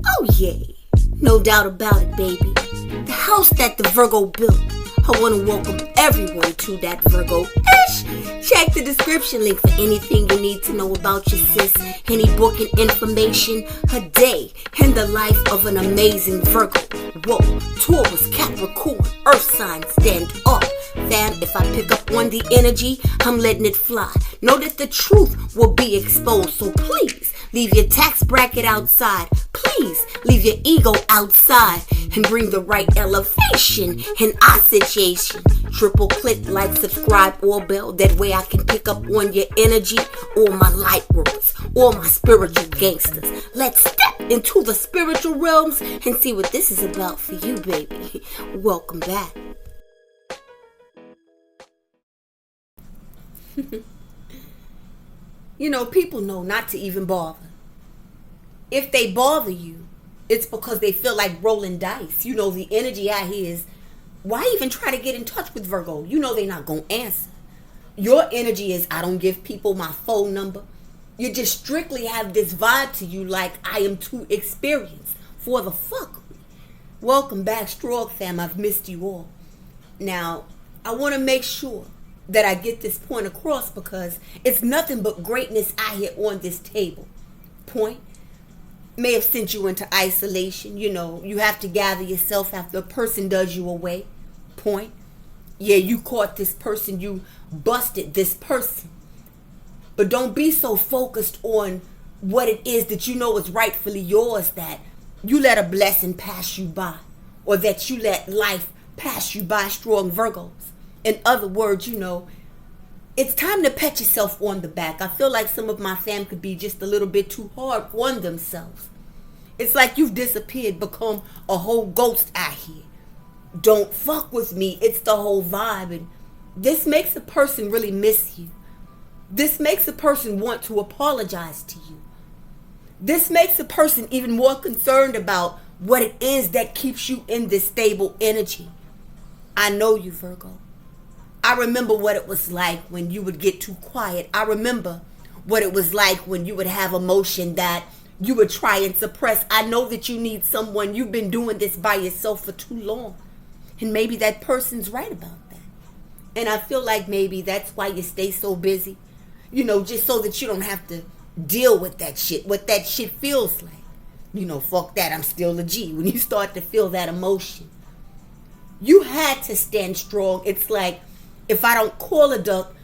Oh yeah, no doubt about it, baby. The house that the Virgo built. I want to welcome everyone to that Virgo-ish. Check the description link for anything you need to know about your sis, any book and information, her day, and the life of an amazing Virgo. Whoa, Taurus, Capricorn, Earth sign, stand up. Fam, if I pick up on the energy, I'm letting it fly. Know that the truth will be exposed, so please leave your tax bracket outside. Please leave your ego outside and bring the right elevation in our situation. Triple click, like, subscribe, or bell. That way I can pick up on your energy, all my light workers, all my spiritual gangsters. Let's step into the spiritual realms and see what this is about for you, baby. Welcome back. You know, people know not to even bother. If they bother you, it's because they feel like rolling dice. You know, the energy out here is, why even try to get in touch with Virgo? You know they're not going to answer. Your energy is, I don't give people my phone number. You just strictly have this vibe to you like I am too experienced for the fuck. Welcome back, Strong fam. I've missed you all. Now, I want to make sure that I get this point across because it's nothing but greatness out here on this table. Point. May have sent you into isolation. You know, you have to gather yourself after a person does you away. Point. Yeah, you caught this person. You busted this person. But don't be so focused on what it is that you know is rightfully yours that you let a blessing pass you by, or that you let life pass you by, strong Virgos. In other words, you know, it's time to pat yourself on the back. I feel like some of my fam could be just a little bit too hard on themselves. It's like you've disappeared, become a whole ghost out here. Don't fuck with me. It's the whole vibe. And this makes a person really miss you. This makes a person want to apologize to you. This makes a person even more concerned about what it is that keeps you in this stable energy. I know you, Virgo. I remember what it was like when you would get too quiet. I remember what it was like when you would have emotion that you would try and suppress. I know that you need someone. You've been doing this by yourself for too long. And maybe that person's right about that. And I feel like maybe that's why you stay so busy. You know, just so that you don't have to deal with that shit. What that shit feels like. You know, fuck that, I'm still a G. When you start to feel that emotion. You had to stand strong. It's like, if I don't call a duck,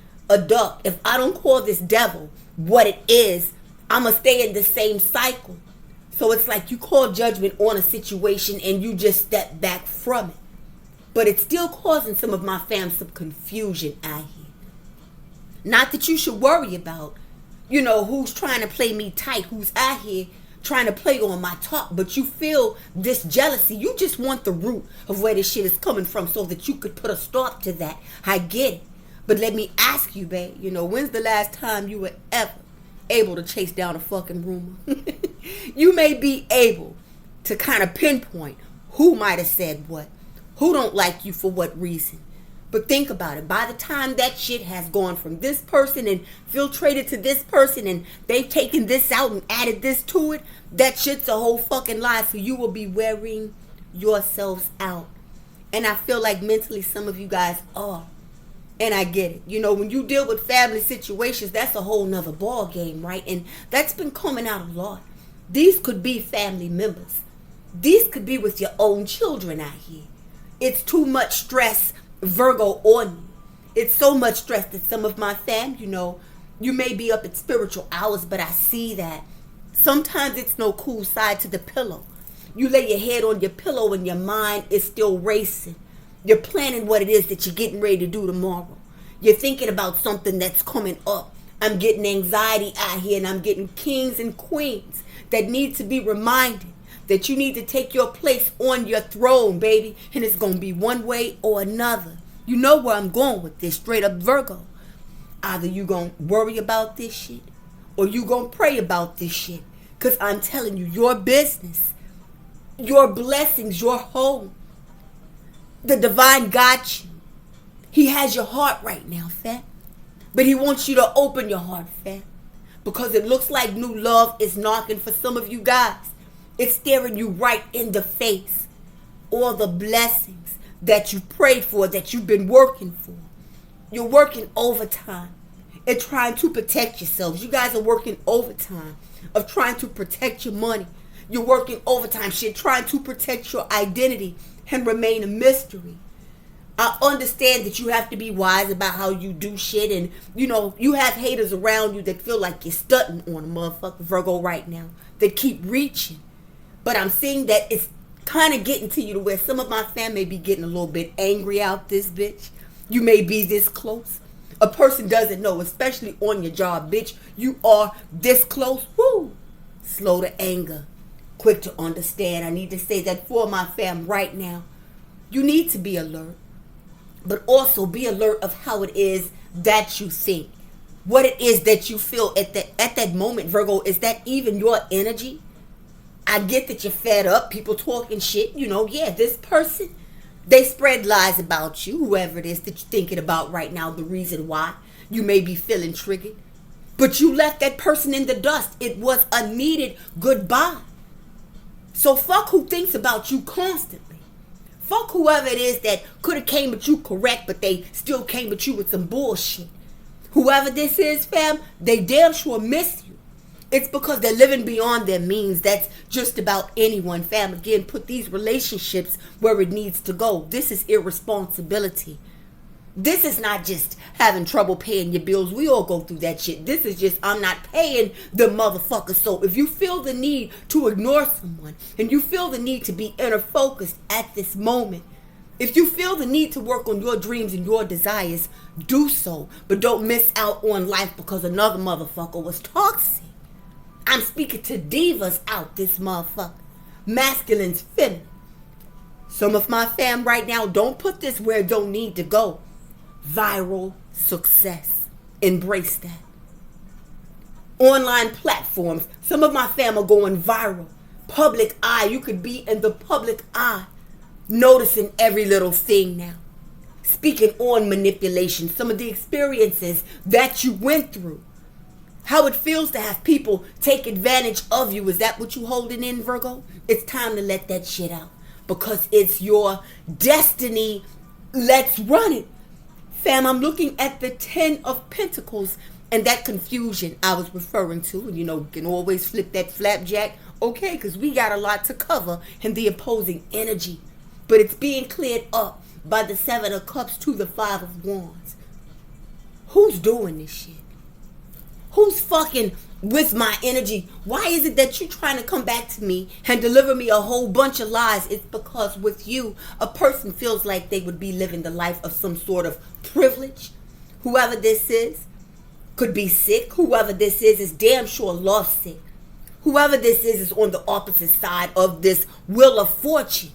if I don't call this devil what it is, I'm going to stay in the same cycle. So it's like you call judgment on a situation and you just step back from it. But it's still causing some of my fam some confusion out here. Not that you should worry about, you know, who's trying to play me tight, who's out here trying to play on my top, but you feel this jealousy. You just want the root of where this shit is coming from so that you could put a stop to that. I get it. But let me ask you, babe, you know, when's the last time you were ever able to chase down a fucking rumor? You may be able to kind of pinpoint who might have said what, who don't like you for what reason. But think about it. By the time that shit has gone from this person and filtrated to this person and they've taken this out and added this to it, that shit's a whole fucking lie. So you will be wearing yourselves out. And I feel like mentally some of you guys are. And I get it. You know, when you deal with family situations, that's a whole nother ball game, right? And that's been coming out a lot. These could be family members. These could be with your own children out here. It's too much stress, Virgo, on you. It's so much stress that some of my fam, you know, you may be up at spiritual hours, but I see that sometimes it's no cool side to the pillow. You lay your head on your pillow and your mind is still racing. You're planning what it is that you're getting ready to do tomorrow. You're thinking about something that's coming up. I'm getting anxiety out here, and I'm getting kings and queens that need to be reminded that you need to take your place on your throne, baby. And it's going to be one way or another. You know where I'm going with this, straight up Virgo. Either you going to worry about this shit or you going to pray about this shit. Because I'm telling you, your business, your blessings, your home, the divine got you. He has your heart right now, fam. But he wants you to open your heart, fam. because it looks like new love is knocking for some of you guys. It's staring you right in the face. All the blessings that you prayed for, that you've been working for. You're working overtime and trying to protect yourselves. You guys are working overtime of trying to protect your money. You're working overtime shit, trying to protect your identity and remain a mystery. I understand that you have to be wise about how you do shit, and you have haters around you that feel like you're stunting on a motherfucker Virgo right now, that keep reaching. But I'm seeing that it's kind of getting to you to where some of my fam may be getting a little bit angry out this bitch. You may be this close. A person doesn't know, especially on your job, bitch. You are this close. Woo! Slow to anger. Quick to understand. I need to say that for my fam right now. You need to be alert. But also be alert of how it is that you think. What it is that you feel at that moment, Virgo. Is that even your energy? I get that you're fed up. People talking shit. Yeah, this person, they spread lies about you. Whoever it is that you're thinking about right now. The reason why you may be feeling triggered. But you left that person in the dust. It was a needed goodbye. So fuck who thinks about you constantly. Fuck whoever it is that could have came at you correct, but they still came at you with some bullshit. Whoever this is, fam, they damn sure miss you. It's because they're living beyond their means. That's just about anyone, fam. Again, put these relationships where it needs to go. This is irresponsibility. This is not just having trouble paying your bills. We all go through that shit. This is just, I'm not paying the motherfucker. So if you feel the need to ignore someone, and you feel the need to be inner focused at this moment, if you feel the need to work on your dreams and your desires, do so. But don't miss out on life because another motherfucker was toxic. I'm speaking to divas out this motherfucker. Masculine's feminine. Some of my fam right now, don't put this where it don't need to go. Viral success. Embrace that. Online platforms. Some of my fam are going viral. Public eye. You could be in the public eye. Noticing every little thing now. Speaking on manipulation. Some of the experiences that you went through. How it feels to have people take advantage of you. Is that what you holding in, Virgo? It's time to let that shit out. Because it's your destiny. Let's run it. Fam, I'm looking at the 10 of Pentacles and that confusion I was referring to. And you can always flip that flapjack. Okay, because we got a lot to cover in the opposing energy. But it's being cleared up by the 7 of Cups to the 5 of Wands. Who's doing this shit? Who's fucking with my energy? Why is it that you're trying to come back to me and deliver me a whole bunch of lies? It's because with you, a person feels like they would be living the life of some sort of privilege. Whoever this is could be sick. Whoever this is damn sure lovesick. Whoever this is on the opposite side of this wheel of fortune.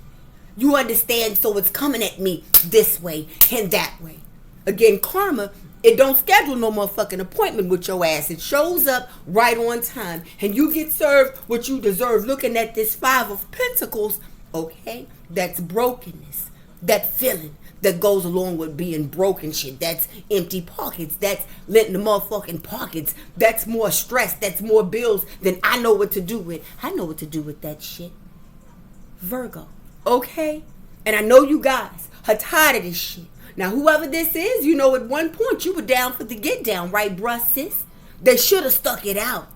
You understand? So it's coming at me this way and that way. Again, karma, it don't schedule no motherfucking appointment with your ass. It shows up right on time. And you get served what you deserve. Looking at this 5 of Pentacles, okay? That's brokenness. That feeling that goes along with being broken shit. That's empty pockets. That's letting the motherfucking pockets. That's more stress. That's more bills than I know what to do with. I know what to do with that shit. Virgo, okay? And I know you guys are tired of this shit. Now, whoever this is, at one point you were down for the get down, right, bruh, sis? They should have stuck it out.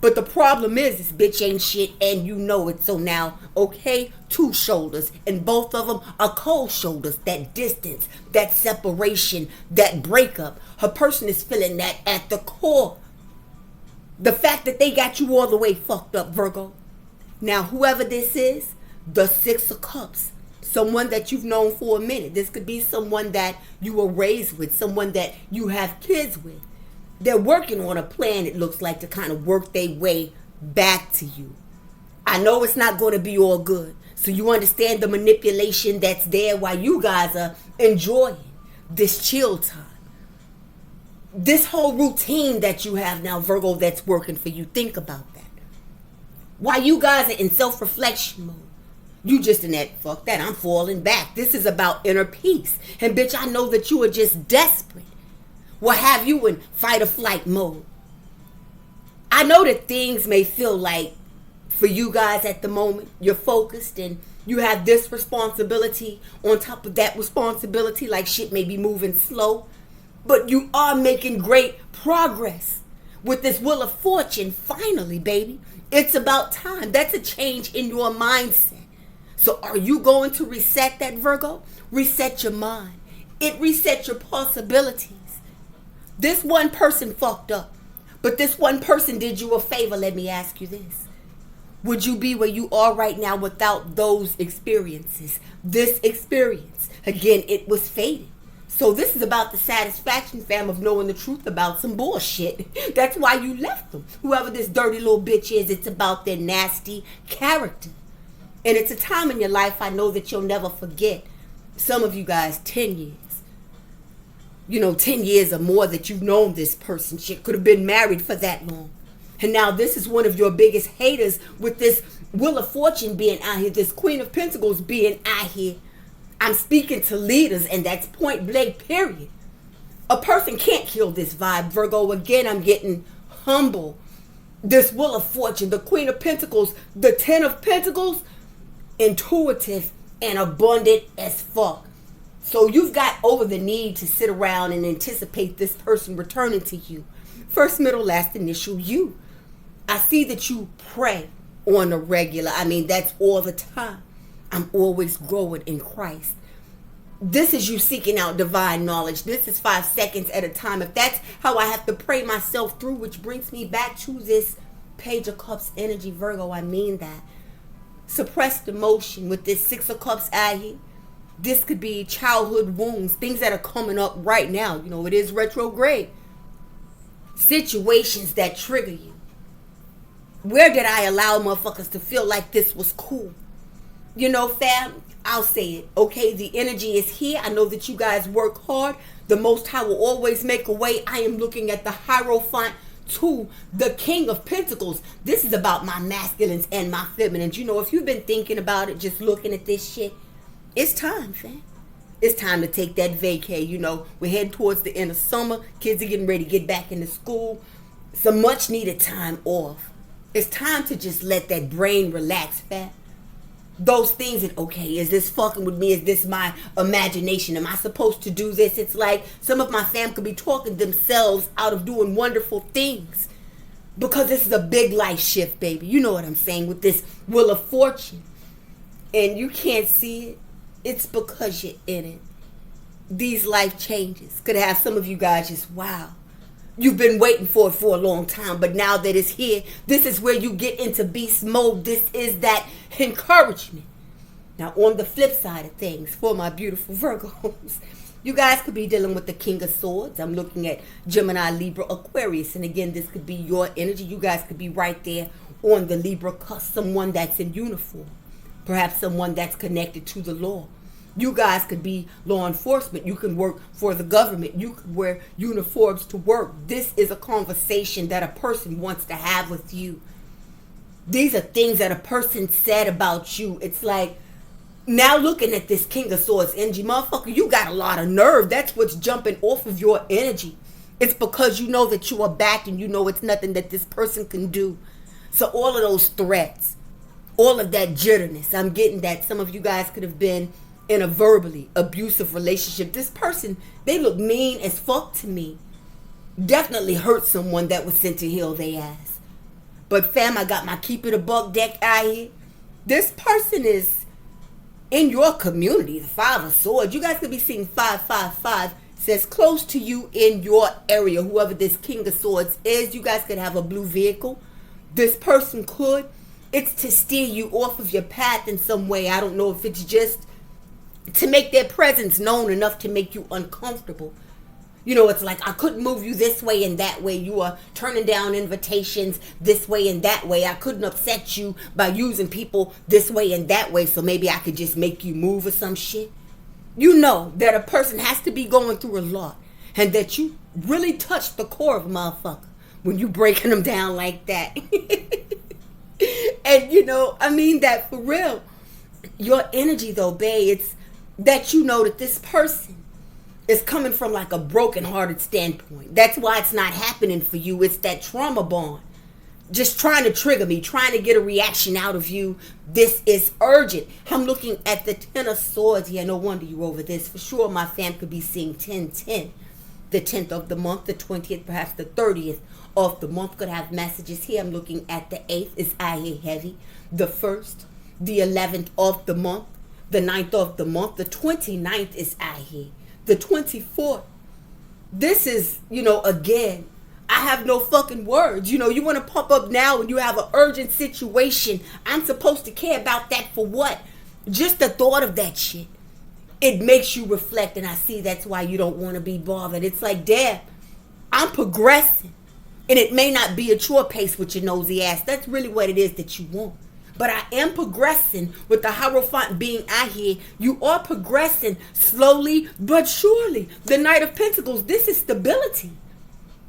But the problem is, this bitch ain't shit and you know it. So now, okay, 2 shoulders. And both of them are cold shoulders. That distance, that separation, that breakup. Her person is feeling that at the core. The fact that they got you all the way fucked up, Virgo. Now, whoever this is, the 6 of Cups. Someone that you've known for a minute. This could be someone that you were raised with. Someone that you have kids with. They're working on a plan, it looks like, to kind of work their way back to you. I know it's not going to be all good. So you understand the manipulation that's there while you guys are enjoying this chill time. This whole routine that you have now, Virgo, that's working for you. Think about that. While you guys are in self-reflection mode. You just in that, fuck that, I'm falling back. This is about inner peace. And bitch, I know that you are just desperate. What have you in fight or flight mode? I know that things may feel like, for you guys at the moment, you're focused and you have this responsibility on top of that responsibility, like shit may be moving slow, but you are making great progress with this Wheel of Fortune. Finally, baby, it's about time. That's a change in your mindset. So are you going to reset that, Virgo? Reset your mind. It resets your possibilities. This one person fucked up, but this one person did you a favor. Let me ask you this. Would you be where you are right now without those experiences? This experience, again, it was fated. So this is about the satisfaction, fam, of knowing the truth about some bullshit. That's why you left them. Whoever this dirty little bitch is, it's about their nasty character. And it's a time in your life I know that you'll never forget. Some of you guys, 10 years. 10 years or more that you've known this person. Shit, could have been married for that long. And now this is one of your biggest haters with this Wheel of Fortune being out here, this Queen of Pentacles being out here. I'm speaking to leaders, and that's point blank, period. A person can't kill this vibe, Virgo. Again, I'm getting humble. This Wheel of Fortune, the Queen of Pentacles, the Ten of Pentacles, intuitive and abundant as fuck. So you've got over the need to sit around and anticipate this person returning to you. First, middle, last, initial, you. I see that you pray on a regular. I mean, that's all the time. I'm always growing in Christ. This is you seeking out divine knowledge. This is 5 seconds at a time. If that's how I have to pray myself through, which brings me back to this Page of Cups energy, Virgo, I mean that. Suppressed emotion with this 6 of Cups out here. This could be childhood wounds, things that are coming up right now. It is retrograde. Situations that trigger you. Where did I allow motherfuckers to feel like this was cool? Fam, I'll say it. Okay, the energy is here. I know that you guys work hard. The Most High will always make a way. I am looking at the Hierophant to the King of Pentacles. This is about my masculines and my feminines. If you've been thinking about it, just looking at this shit, it's time, fam. It's time to take that vacay. We're heading towards the end of summer. Kids are getting ready to get back into school. Some much needed time off. It's time to just let that brain relax, fam. Those things that, okay, is this fucking with me? Is this my imagination? Am I supposed to do this? It's like some of my fam could be talking themselves out of doing wonderful things. Because this is a big life shift, baby. You know what I'm saying, with this Wheel of Fortune. And you can't see it. It's because you're in it. These life changes could have some of you guys just, wow. You've been waiting for it for a long time, but now that it's here, this is where you get into beast mode. This is that encouragement. Now, on the flip side of things, for my beautiful Virgos, you guys could be dealing with the King of Swords. I'm looking at Gemini, Libra, Aquarius. And again, this could be your energy. You guys could be right there on the Libra cusp, someone that's in uniform. Perhaps someone that's connected to the law. You guys could be law enforcement. You can work for the government. You could wear uniforms to work. This is a conversation that a person wants to have with you. These are things that a person said about you. It's like, now looking at this King of Swords energy, motherfucker, you got a lot of nerve. That's what's jumping off of your energy. It's because you know that you are backed and you know it's nothing that this person can do. So all of those threats, all of that jitterness, I'm getting that some of you guys could have been in a verbally abusive relationship. This person, they look mean as fuck to me. Definitely hurt someone that was sent to heal their ass. But fam, I got my Keep It a Buck deck out here. This person is in your community, the 5 of Swords. You guys could be seeing 555. Says close to you in your area. Whoever this King of Swords is, you guys could have a blue vehicle. This person could. It's to steer you off of your path in some way. I don't know if it's just to make their presence known enough to make you uncomfortable. It's like, I couldn't move you this way and that way. You are turning down invitations this way and that way. I couldn't upset you by using people this way and that way, so maybe I could just make you move or some shit. You know that a person has to be going through a lot, and that you really touch the core of a motherfucker when you breaking them down like that. And I mean that for real. Your energy though, babe, it's that that this person is coming from like a broken-hearted standpoint. That's why it's not happening for you. It's that trauma bond. just trying to trigger me, trying to get a reaction out of you. This is urgent. I'm looking at the 10 of Swords here. No wonder you're over this. For sure, my fam could be seeing 10-10. The 10th of the month, the 20th, perhaps the 30th of the month could have messages here. I'm looking at the 8th is I hear heavy. The 1st, the 11th of the month, the 9th of the month, the 29th is I hear. The 24th. This is, again, I have no fucking words. You want to pop up now and you have an urgent situation. I'm supposed to care about that for what? Just the thought of that shit. It makes you reflect, and I see that's why you don't want to be bothered. It's like, damn, I'm progressing. And it may not be at your pace with your nosy ass. That's really what it is that you want. But I am progressing with the Hierophant being out here. You are progressing slowly but surely. The Knight of Pentacles, this is stability.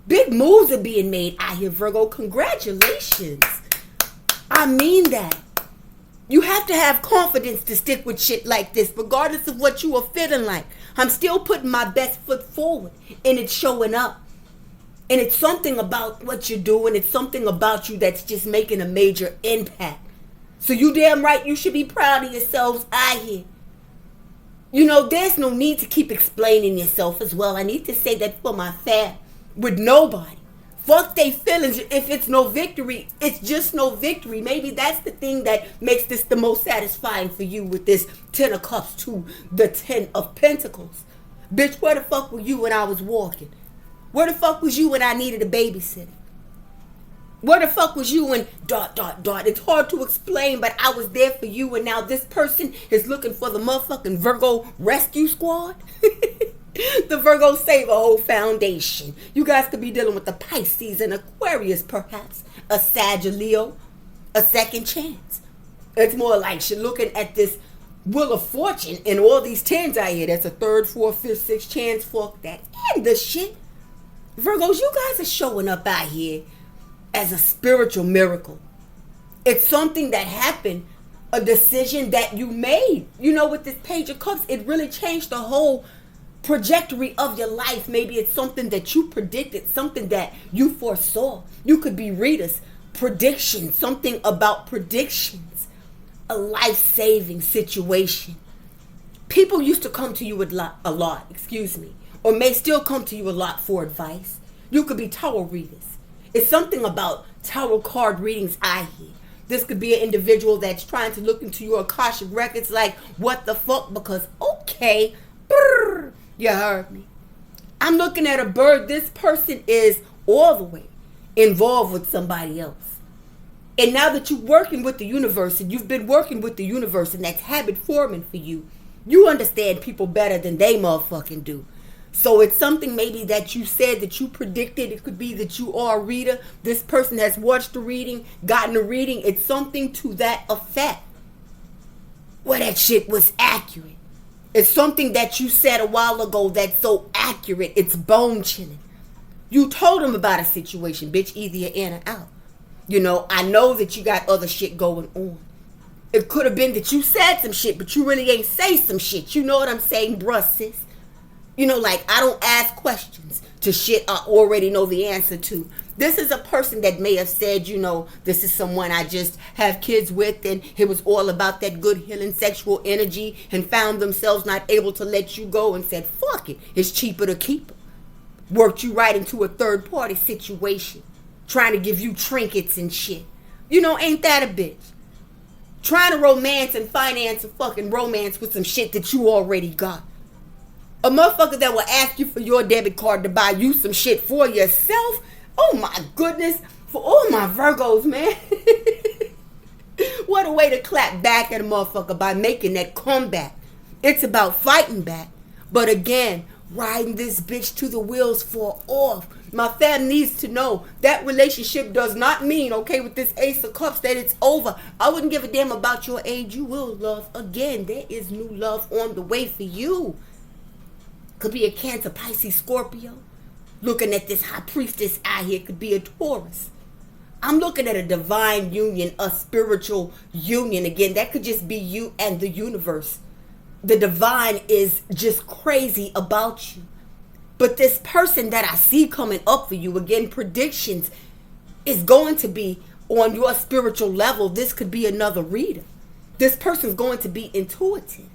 Big moves are being made out here, Virgo. Congratulations. I mean that. You have to have confidence to stick with shit like this, regardless of what you are feeling like. I'm still putting my best foot forward, and it's showing up. And it's something about what you're doing. It's something about you that's just making a major impact. So you damn right you should be proud of yourselves out here. There's no need to keep explaining yourself as well. I need to say that for my fam. With nobody. Fuck they feelings. If it's no victory, it's just no victory. Maybe that's the thing that makes this the most satisfying for you with this 10 of Cups to the 10 of Pentacles. Bitch, where the fuck were you when I was walking? Where the fuck was you when I needed a babysitter? Where the fuck was you when ... It's hard to explain, but I was there for you, and now this person is looking for the motherfucking Virgo rescue squad? The Virgos save a whole foundation. You guys could be dealing with the Pisces and Aquarius, perhaps. A Sag, a Leo, a second chance. It's more like she's looking at this Wheel of Fortune and all these tens out here. That's a third, fourth, fifth, sixth chance. Fuck that. And the shit. Virgos, you guys are showing up out here as a spiritual miracle. It's something that happened. A decision that you made. With this Page of Cups, it really changed the whole trajectory of your life. Maybe it's something that you predicted, something that you foresaw. You could be readers, predictions, something about predictions, a life-saving situation. People used to come to you a lot, or may still come to you a lot for advice. You could be tarot readers. It's something about tarot card readings I hear. This could be an individual that's trying to look into your Akashic records like, what the fuck? Because, okay, brrr, you heard me. I'm looking at a bird. This person is all the way involved with somebody else. And now that you're working with the universe, and you've been working with the universe, and that's habit forming for you, you understand people better than they motherfucking do. So it's something maybe that you said, that you predicted. It could be that you are a reader. This person has watched the reading, gotten a reading. It's something to that effect. Well, that shit was accurate. It's something that you said a while ago that's so accurate, it's bone chilling. You told them about a situation, bitch, either you're in or out. I know that you got other shit going on. It could have been that you said some shit, but you really ain't say some shit. You know what I'm saying, bruh, sis? Like, I don't ask questions to shit I already know the answer to. This is a person that may have said, this is someone I just have kids with, and it was all about that good healing sexual energy, and found themselves not able to let you go and said, fuck it, it's cheaper to keep it. Worked you right into a third party situation, trying to give you trinkets and shit. Ain't that a bitch? Trying to romance and finance a fucking romance with some shit that you already got. A motherfucker that will ask you for your debit card to buy you some shit for yourself. Oh my goodness. For all my Virgos, man. What a way to clap back at a motherfucker by making that comeback. It's about fighting back. But again, riding this bitch to the wheels fall off. My fam needs to know that relationship does not mean, okay, with this Ace of Cups, that it's over. I wouldn't give a damn about your age. You will love again. There is new love on the way for you. Could be a Cancer, Pisces, Scorpio. Looking at this High Priestess out here, could be a Taurus. I'm looking at a divine union, a spiritual union. Again, that could just be you and the universe. The divine is just crazy about you. But this person that I see coming up for you, again, predictions, is going to be on your spiritual level. This could be another reader. This person's going to be intuitive.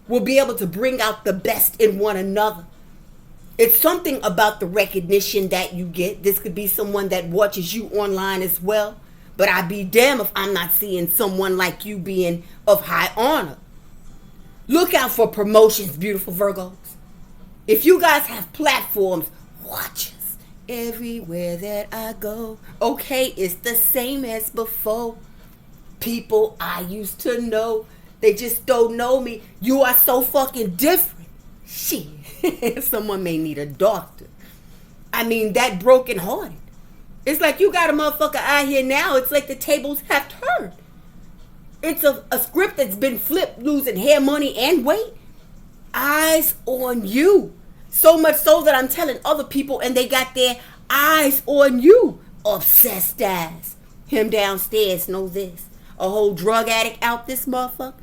Will be able to bring out the best in one another. It's something about the recognition that you get. This could be someone that watches you online as well. But I'd be damned if I'm not seeing someone like you being of high honor. Look out for promotions, beautiful Virgos. If you guys have platforms, watch us everywhere that I go. Okay, it's the same as before. People I used to know, they just don't know me. You are so fucking different. Shit, someone may need a doctor. I mean, that broken hearted. It's like you got a motherfucker out here now. It's like the tables have turned. It's a script that's been flipped, losing hair, money, and weight. Eyes on you. So much so that I'm telling other people and they got their eyes on you. Obsessed ass. Him downstairs know this. A whole drug addict out this motherfucker.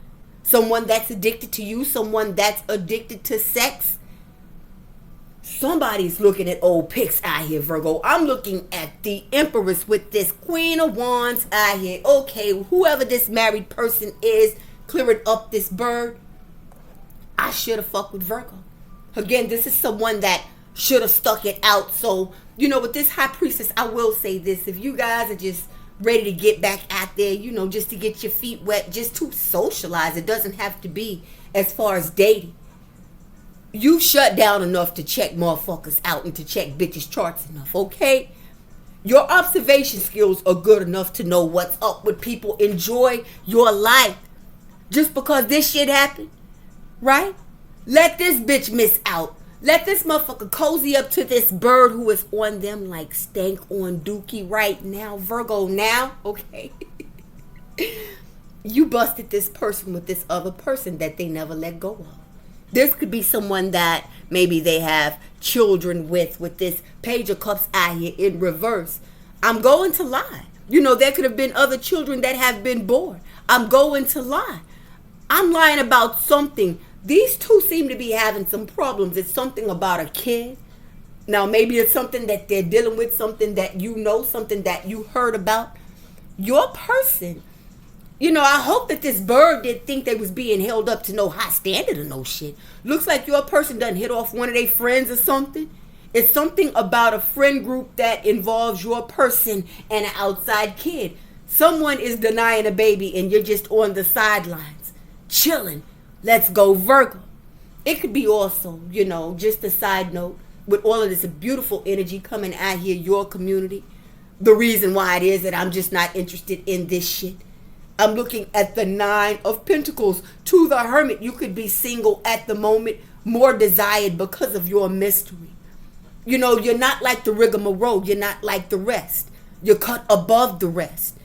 Someone that's addicted to you. Someone that's addicted to sex. Somebody's looking at old pics out here, Virgo. I'm looking at the Empress with this Queen of Wands out here. Okay, whoever this married person is, clearing up this bird. I should have fucked with Virgo. Again, this is someone that should have stuck it out. So, with this High Priestess, I will say this. If you guys are just ready to get back out there, just to get your feet wet, just to socialize. It doesn't have to be as far as dating. You shut down enough to check motherfuckers out and to check bitches' charts enough, okay? Your observation skills are good enough to know what's up with people. Enjoy your life. Just because this shit happened, right? Let this bitch miss out. Let this motherfucker cozy up to this bird who is on them like stank on dookie right now. Virgo now, okay? You busted this person with this other person that they never let go of. This could be someone that maybe they have children with this Page of Cups out here in reverse. I'm going to lie. There could have been other children that have been born. I'm going to lie. I'm lying about something. These two seem to be having some problems. It's something about a kid. Now, maybe it's something that they're dealing with, something that something that you heard about. Your person, I hope that this bird didn't think they was being held up to no high standard or no shit. Looks like your person done hit off one of their friends or something. It's something about a friend group that involves your person and an outside kid. Someone is denying a baby and you're just on the sidelines, chilling. Let's go Virgo. It could be also, just a side note, with all of this beautiful energy coming out here, your community. The reason why it is that I'm just not interested in this shit. I'm looking at the 9 of Pentacles. To the Hermit, you could be single at the moment, more desired because of your mystery. You're not like the rigmarole. You're not like the rest. You're cut above the rest.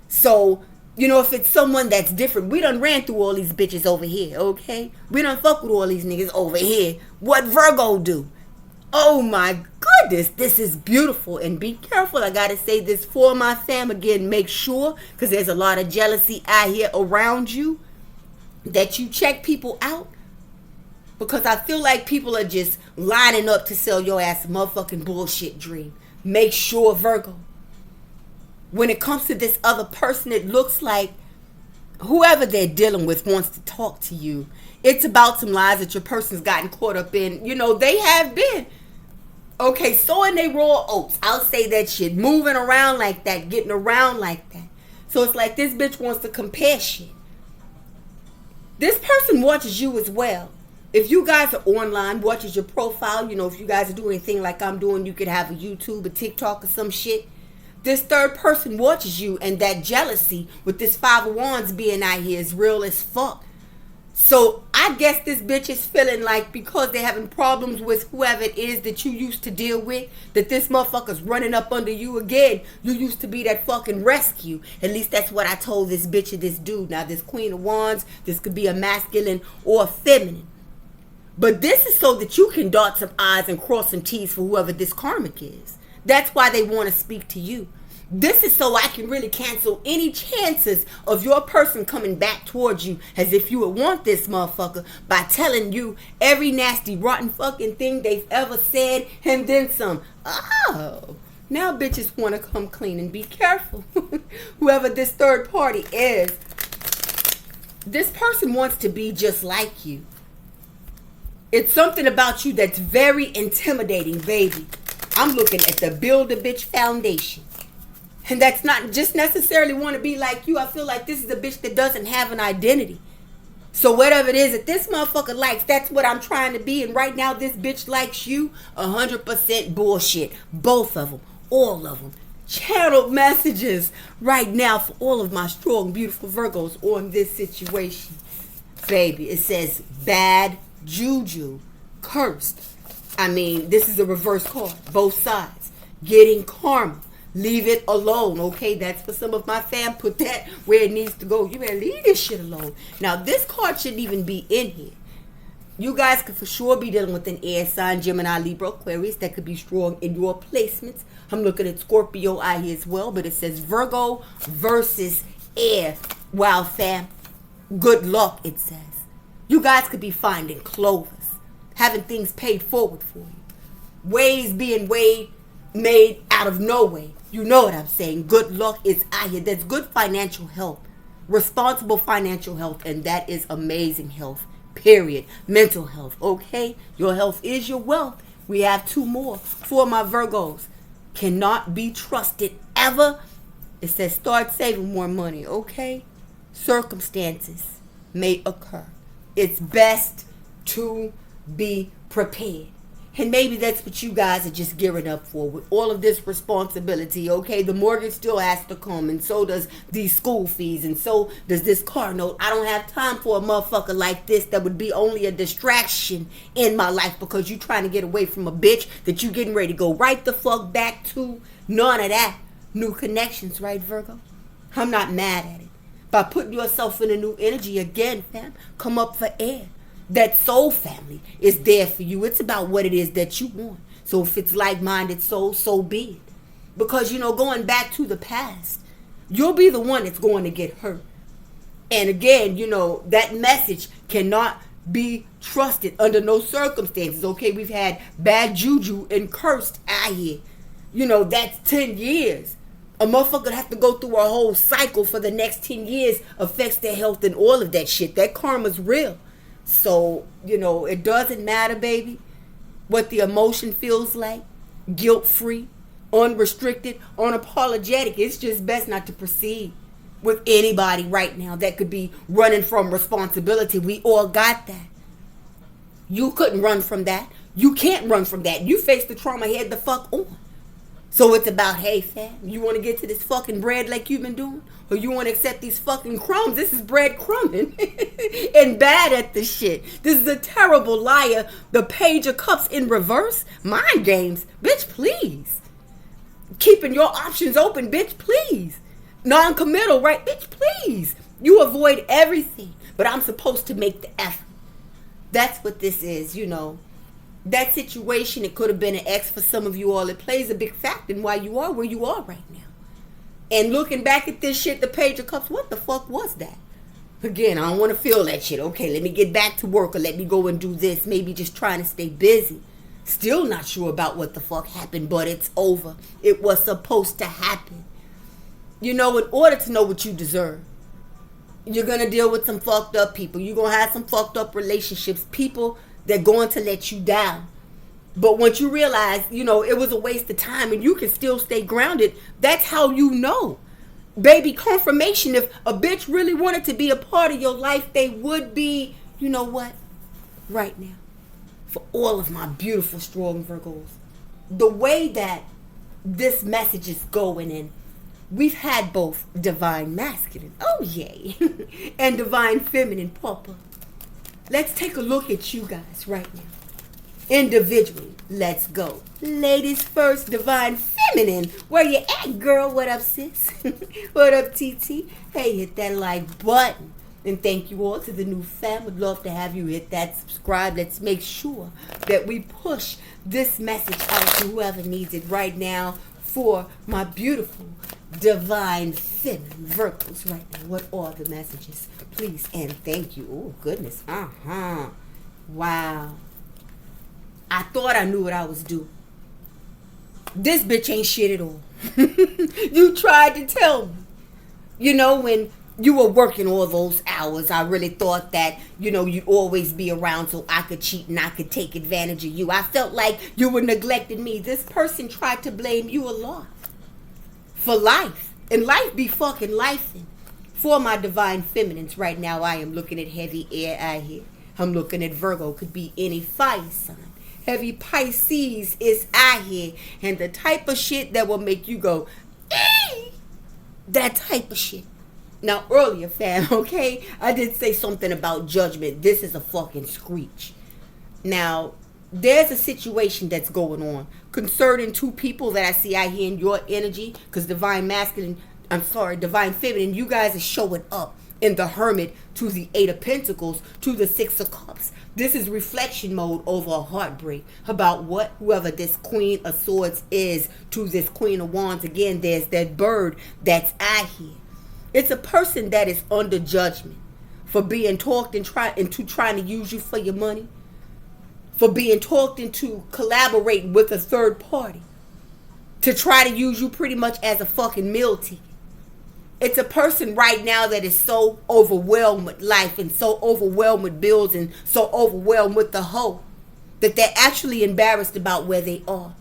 So, if it's someone that's different, we done ran through all these bitches over here, okay? We done fuck with all these niggas over here. What Virgo do? Oh my goodness, this is beautiful. And be careful, I gotta say this for my fam again. Make sure, because there's a lot of jealousy out here around you, that you check people out. Because I feel like people are just lining up to sell your ass a motherfucking bullshit dream. Make sure, Virgo. When it comes to this other person, it looks like whoever they're dealing with wants to talk to you. It's about some lies that your person's gotten caught up in. They have been. Okay, sowing they raw oats. I'll say that shit. Moving around like that. Getting around like that. So it's like this bitch wants to compare shit. This person watches you as well. If you guys are online, watches your profile. If you guys are doing anything like I'm doing, you could have a YouTube, a TikTok, or some shit. This third person watches you, and that jealousy with this 5 of Wands being out here is real as fuck. So I guess this bitch is feeling like because they're having problems with whoever it is that you used to deal with, that this motherfucker's running up under you again. You used to be that fucking rescue. At least that's what I told this bitch or this dude. Now this Queen of Wands, this could be a masculine or a feminine. But this is so that you can dot some I's and cross some T's for whoever this karmic is. That's why they want to speak to you. This is so I can really cancel any chances of your person coming back towards you as if you would want this motherfucker by telling you every nasty, rotten fucking thing they've ever said and then some. Oh, Now bitches want to come clean, and be careful. Whoever this third party is, this person wants to be just like you. It's something about you that's very intimidating, baby. I'm looking at the build a bitch foundation. And that's not just necessarily want to be like you. I feel like this is a bitch that doesn't have an identity. So whatever it is that this motherfucker likes, that's what I'm trying to be. And right now, this bitch likes you. 100% bullshit. Both of them. All of them. Channeled messages right now for all of my strong, beautiful Virgos on this situation. Baby, it says bad juju. Cursed. I mean, this is a reverse card. Both sides. Getting karma. Leave it alone, okay? That's for some of my fam. Put that where it needs to go. You better leave this shit alone. Now, this card shouldn't even be in here. You guys could for sure be dealing with an air sign, Gemini, Libra, Aquarius. That could be strong in your placements. I'm looking at Scorpio out here as well. But it says Virgo versus air. Wow, fam. Good luck, it says. You guys could be finding clovers. Having things paid forward for you. Ways being made out of no way. You know what I'm saying. Good luck is out here. That's good financial health. Responsible financial health. And that is amazing health. Period. Mental health. Okay? Your health is your wealth. We have two more for my Virgos. Cannot be trusted ever. It says start saving more money. Okay? Circumstances may occur. It's best to be prepared. And maybe that's what you guys are just gearing up for with all of this responsibility, okay? The mortgage still has to come, and so does these school fees, and so does this car note. I don't have time for a motherfucker like this that would be only a distraction in my life because you trying to get away from a bitch that you getting ready to go right the fuck back to. None of that. New connections, right, Virgo? I'm not mad at it. By putting yourself in a new energy again, fam, come up for air. That soul family is there for you. It's about what it is that you want. So if it's like-minded soul, so be it. Because, going back to the past, you'll be the one that's going to get hurt. And again, that message cannot be trusted under no circumstances. Okay, we've had bad juju and cursed out here. That's 10 years. A motherfucker have to go through a whole cycle for the next 10 years, affects their health and all of that shit. That karma's real. So, it doesn't matter, baby, what the emotion feels like. Guilt-free, unrestricted, unapologetic. It's just best not to proceed with anybody right now that could be running from responsibility. We all got that. You couldn't run from that. You can't run from that. You face the trauma head the fuck on. So it's about, hey, fam, you want to get to this fucking bread like you've been doing? Or you want to accept these fucking crumbs? This is bread crumbing. And bad at the shit. This is a terrible liar. The Page of Cups in reverse. Mind games. Bitch, please. Keeping your options open. Bitch, please. Non-committal, right? Bitch, please. You avoid everything. But I'm supposed to make the effort. That's what this is, That situation, it could have been an ex for some of you all. It plays a big factor in why you are where you are right now. And looking back at this shit, the Page of Cups, what the fuck was that? Again, I don't want to feel that shit. Okay, let me get back to work or let me go and do this. Maybe just trying to stay busy. Still not sure about what the fuck happened, but it's over. It was supposed to happen. In order to know what you deserve, you're going to deal with some fucked up people. You're going to have some fucked up relationships. People they're going to let you down. But once you realize, it was a waste of time and you can still stay grounded, that's how you know. Baby, confirmation. If a bitch really wanted to be a part of your life, they would be, you know what? Right now. For all of my beautiful, strong Virgos. The way that this message is going in, we've had both divine masculine, oh yay, and divine feminine pop up. Let's take a look at you guys right now. Individually, let's go. Ladies first, divine feminine. Where you at, girl? What up, sis? What up, TT? Hey, hit that like button. And thank you all to the new fam. Would love to have you hit that subscribe. Let's make sure that we push this message out to whoever needs it right now for my beautiful divine feminine Virgos right now. What are the messages? Please and thank you. Oh, goodness. Wow. I thought I knew what I was doing. This bitch ain't shit at all. You tried to tell me. You know, when you were working all those hours, I really thought that, you know, you'd always be around so I could cheat and I could take advantage of you. I felt like you were neglecting me. This person tried to blame you a lot for life. And life be fucking lifing. For my divine feminines, right now I am looking at heavy air out here. I'm looking at Virgo. Could be any fire sign. Heavy Pisces is out here. And the type of shit that will make you go, eee! That type of shit. Now, earlier, fam, okay, I did say something about judgment. This is a fucking screech. Now, there's a situation that's going on concerning two people that I see out here in your energy, because divine feminine, you guys are showing up in the Hermit to the Eight of Pentacles to the Six of Cups. This is reflection mode over a heartbreak about what whoever this Queen of Swords is to this Queen of Wands. Again, there's that bird that's out here. It's a person that is under judgment for being talked and trying to use you for your money, for being talked into collaborate with a third party to try to use you pretty much as a fucking meal ticket. It's a person right now that is so overwhelmed with life and so overwhelmed with bills and so overwhelmed with the hoe that they're actually embarrassed about where they are.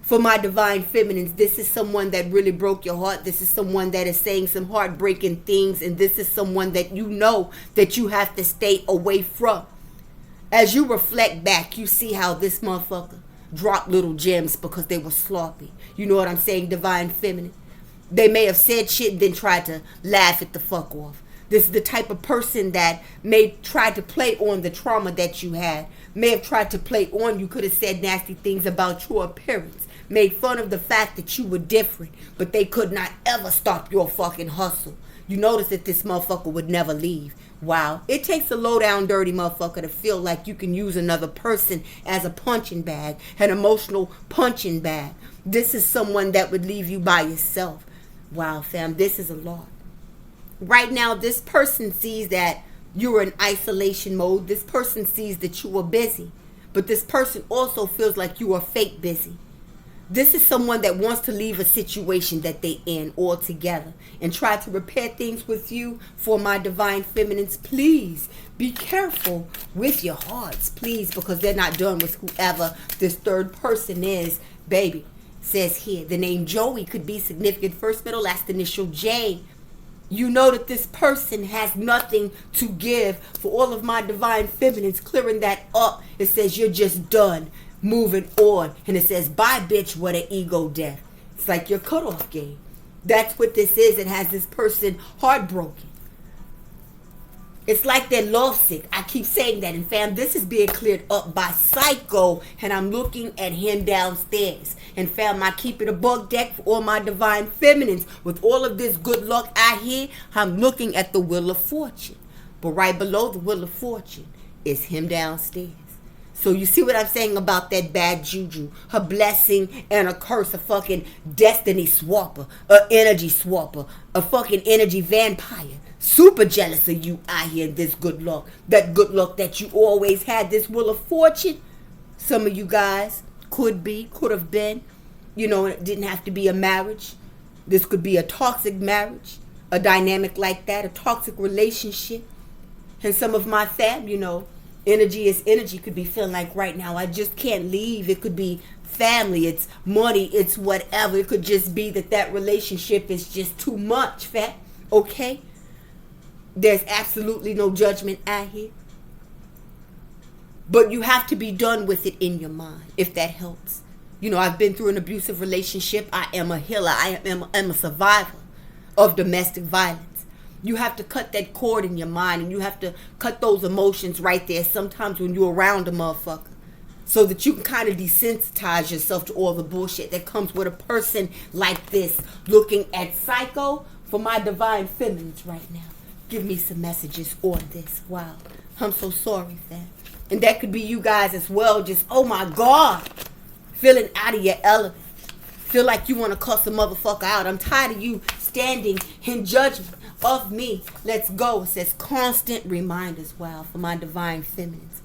For my divine feminines, this is someone that really broke your heart. This is someone that is saying some heartbreaking things. And this is someone that you know that you have to stay away from. As you reflect back, you see how this motherfucker dropped little gems because they were sloppy. You know what I'm saying, divine feminine? They may have said shit and then tried to laugh it the fuck off. This is the type of person that may try to play on the trauma that you had. May have tried to play on you. Could have said nasty things about your appearance. Made fun of the fact that you were different. But they could not ever stop your fucking hustle. You notice that this motherfucker would never leave. Wow. It takes a low down dirty motherfucker to feel like you can use another person as a punching bag. An emotional punching bag. This is someone that would leave you by yourself. Wow, fam. This is a lot. Right now, this person sees that you're in isolation mode. This person sees that you are busy. But this person also feels like you are fake busy. This is someone that wants to leave a situation that they in altogether and try to repair things with you. For my divine feminines, please be careful with your hearts, please, because they're not done with whoever this third person is, baby. Says here, the name Joey could be significant. First, middle, last initial J. You know that this person has nothing to give. For all of my divine feminines, clearing that up, it says you're just done. Moving on. And it says, bye bitch, what an ego death. It's like your cutoff game. That's what this is. It has this person heartbroken. It's like they're lovesick. I keep saying that. And fam, this is being cleared up by Psycho. And I'm looking at him downstairs. And fam, I keep it a bug deck for all my divine feminines. With all of this good luck I hear, I'm looking at the Wheel of Fortune. But right below the Wheel of Fortune is him downstairs. So you see what I'm saying about that bad juju, her blessing and a curse, a fucking destiny swapper, a energy swapper, a fucking energy vampire. Super jealous of you out here in this good luck. That good luck that you always had, this Wheel of Fortune. Some of you guys could have been. You know, it didn't have to be a marriage. This could be a toxic marriage, a dynamic like that, a toxic relationship. And some of my fam, you know, energy is energy, could be feeling like right now, I just can't leave. It could be family, it's money, it's whatever. It could just be that relationship is just too much, fam. Okay? There's absolutely no judgment out here. But you have to be done with it in your mind, if that helps. You know, I've been through an abusive relationship. I am a healer. I am a survivor of domestic violence. You have to cut that cord in your mind, and you have to cut those emotions right there sometimes when you're around a motherfucker, so that you can kind of desensitize yourself to all the bullshit that comes with a person like this. Looking at Psycho for my divine feminines right now. Give me some messages on this. Wow. I'm so sorry, fam. And that could be you guys as well. Just, oh my God. Feeling out of your element. Feel like you want to cuss a motherfucker out. I'm tired of you standing in judgment of me. Let's go. It says constant reminders. Wow. For my divine feminines.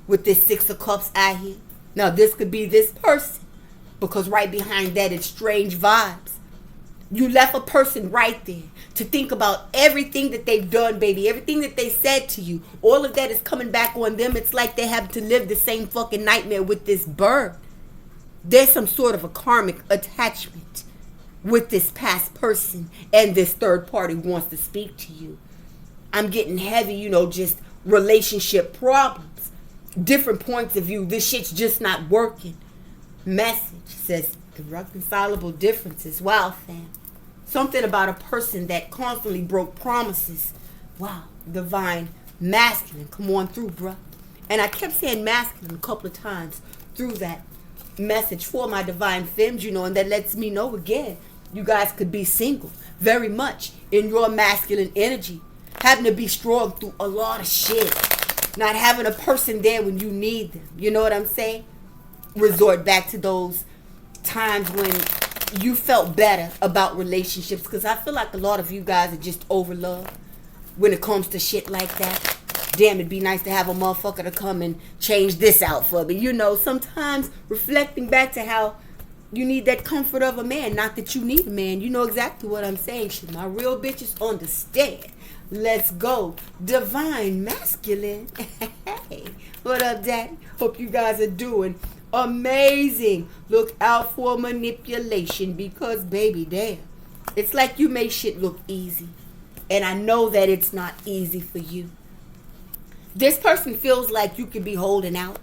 With this Six of Cups out here. Now, this could be this person. because right behind that it's strange vibes. You left a person right there to think about everything that they've done, baby. Everything that they said to you. All of that is coming back on them. It's like they have to live the same fucking nightmare with this bird. There's some sort of a karmic attachment with this past person, and this third party wants to speak to you. I'm getting heavy, just relationship problems. Different points of view. This shit's just not working. Message says irreconcilable differences. Wow, fam. Something about a person that constantly broke promises. Wow. Divine masculine. Come on through, bruh. And I kept saying masculine a couple of times through that message for my divine femmes, and that lets me know again, you guys could be single very much in your masculine energy, having to be strong through a lot of shit, not having a person there when you need them. You know what I'm saying? Resort back to those times when you felt better about relationships, because I feel like a lot of you guys are just over love when it comes to shit like that. Damn, it'd be nice to have a motherfucker to come and change this out for me. Sometimes reflecting back to how you need that comfort of a man. Not that you need a man. You know exactly what I'm saying. Shit, my real bitches understand. Let's go. Divine masculine. Hey, what up, daddy? Hope you guys are doing amazing. Look out for manipulation, because, baby, damn. It's like you make shit look easy. And I know that it's not easy for you. This person feels like you could be holding out,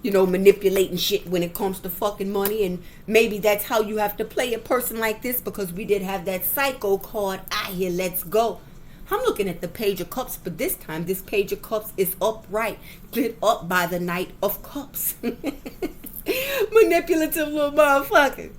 manipulating shit when it comes to fucking money. And maybe that's how you have to play a person like this, because we did have that psycho card out here. Let's go. I'm looking at the Page of Cups, but this time this Page of Cups is upright, lit up by the Knight of Cups. Manipulative little motherfucker.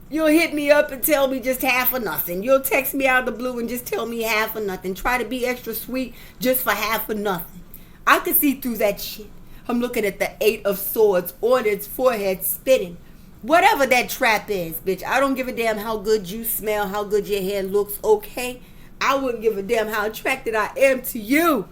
You'll hit me up and tell me just half or nothing. You'll text me out of the blue and just tell me half or nothing. Try to be extra sweet just for half or nothing. I can see through that shit. I'm looking at the 8 of Swords on its forehead spitting. Whatever that trap is, bitch. I don't give a damn how good you smell, how good your hair looks, okay? I wouldn't give a damn how attracted I am to you.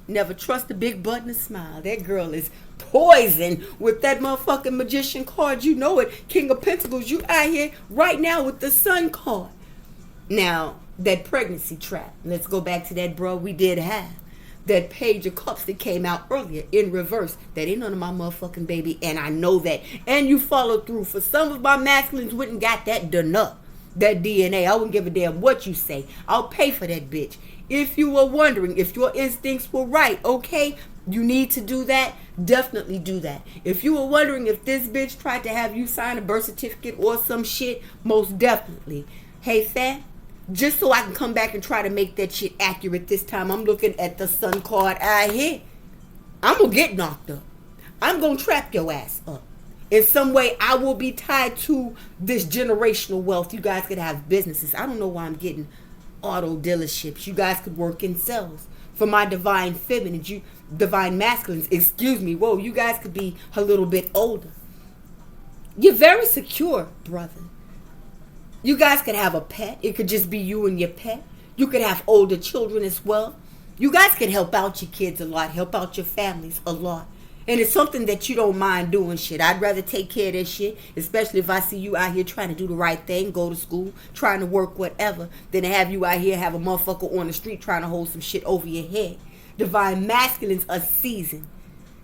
Never trust a big butt and a smile. That girl is poison with that motherfucking Magician card. You know it. King of Pentacles. You out here right now with the Sun card. Now, that pregnancy trap. Let's go back to that, bro. We did have that Page of Cups that came out earlier in reverse. That ain't none of my motherfucking baby, and I know that. And you followed through. For some of my masculines wouldn't got that done up. That DNA. I wouldn't give a damn what you say. I'll pay for that bitch. If you were wondering if your instincts were right, okay, you need to do that, definitely do that. If you were wondering if this bitch tried to have you sign a birth certificate or some shit, most definitely. Hey, fam, just so I can come back and try to make that shit accurate this time, I'm looking at the Sun card out here. I'm going to get knocked up. I'm going to trap your ass up. In some way, I will be tied to this generational wealth. You guys could have businesses. I don't know why I'm getting auto dealerships. You guys could work in sales. For my divine feminines, divine masculines, whoa, you guys could be a little bit older. You're very secure, brother. You guys could have a pet. It could just be you and your pet. You could have older children as well. You guys can help out your kids a lot, help out your families a lot. And it's something that you don't mind doing shit. I'd rather take care of that shit, especially if I see you out here trying to do the right thing, go to school, trying to work, whatever, than to have you out here have a motherfucker on the street trying to hold some shit over your head. Divine masculines are seasoned.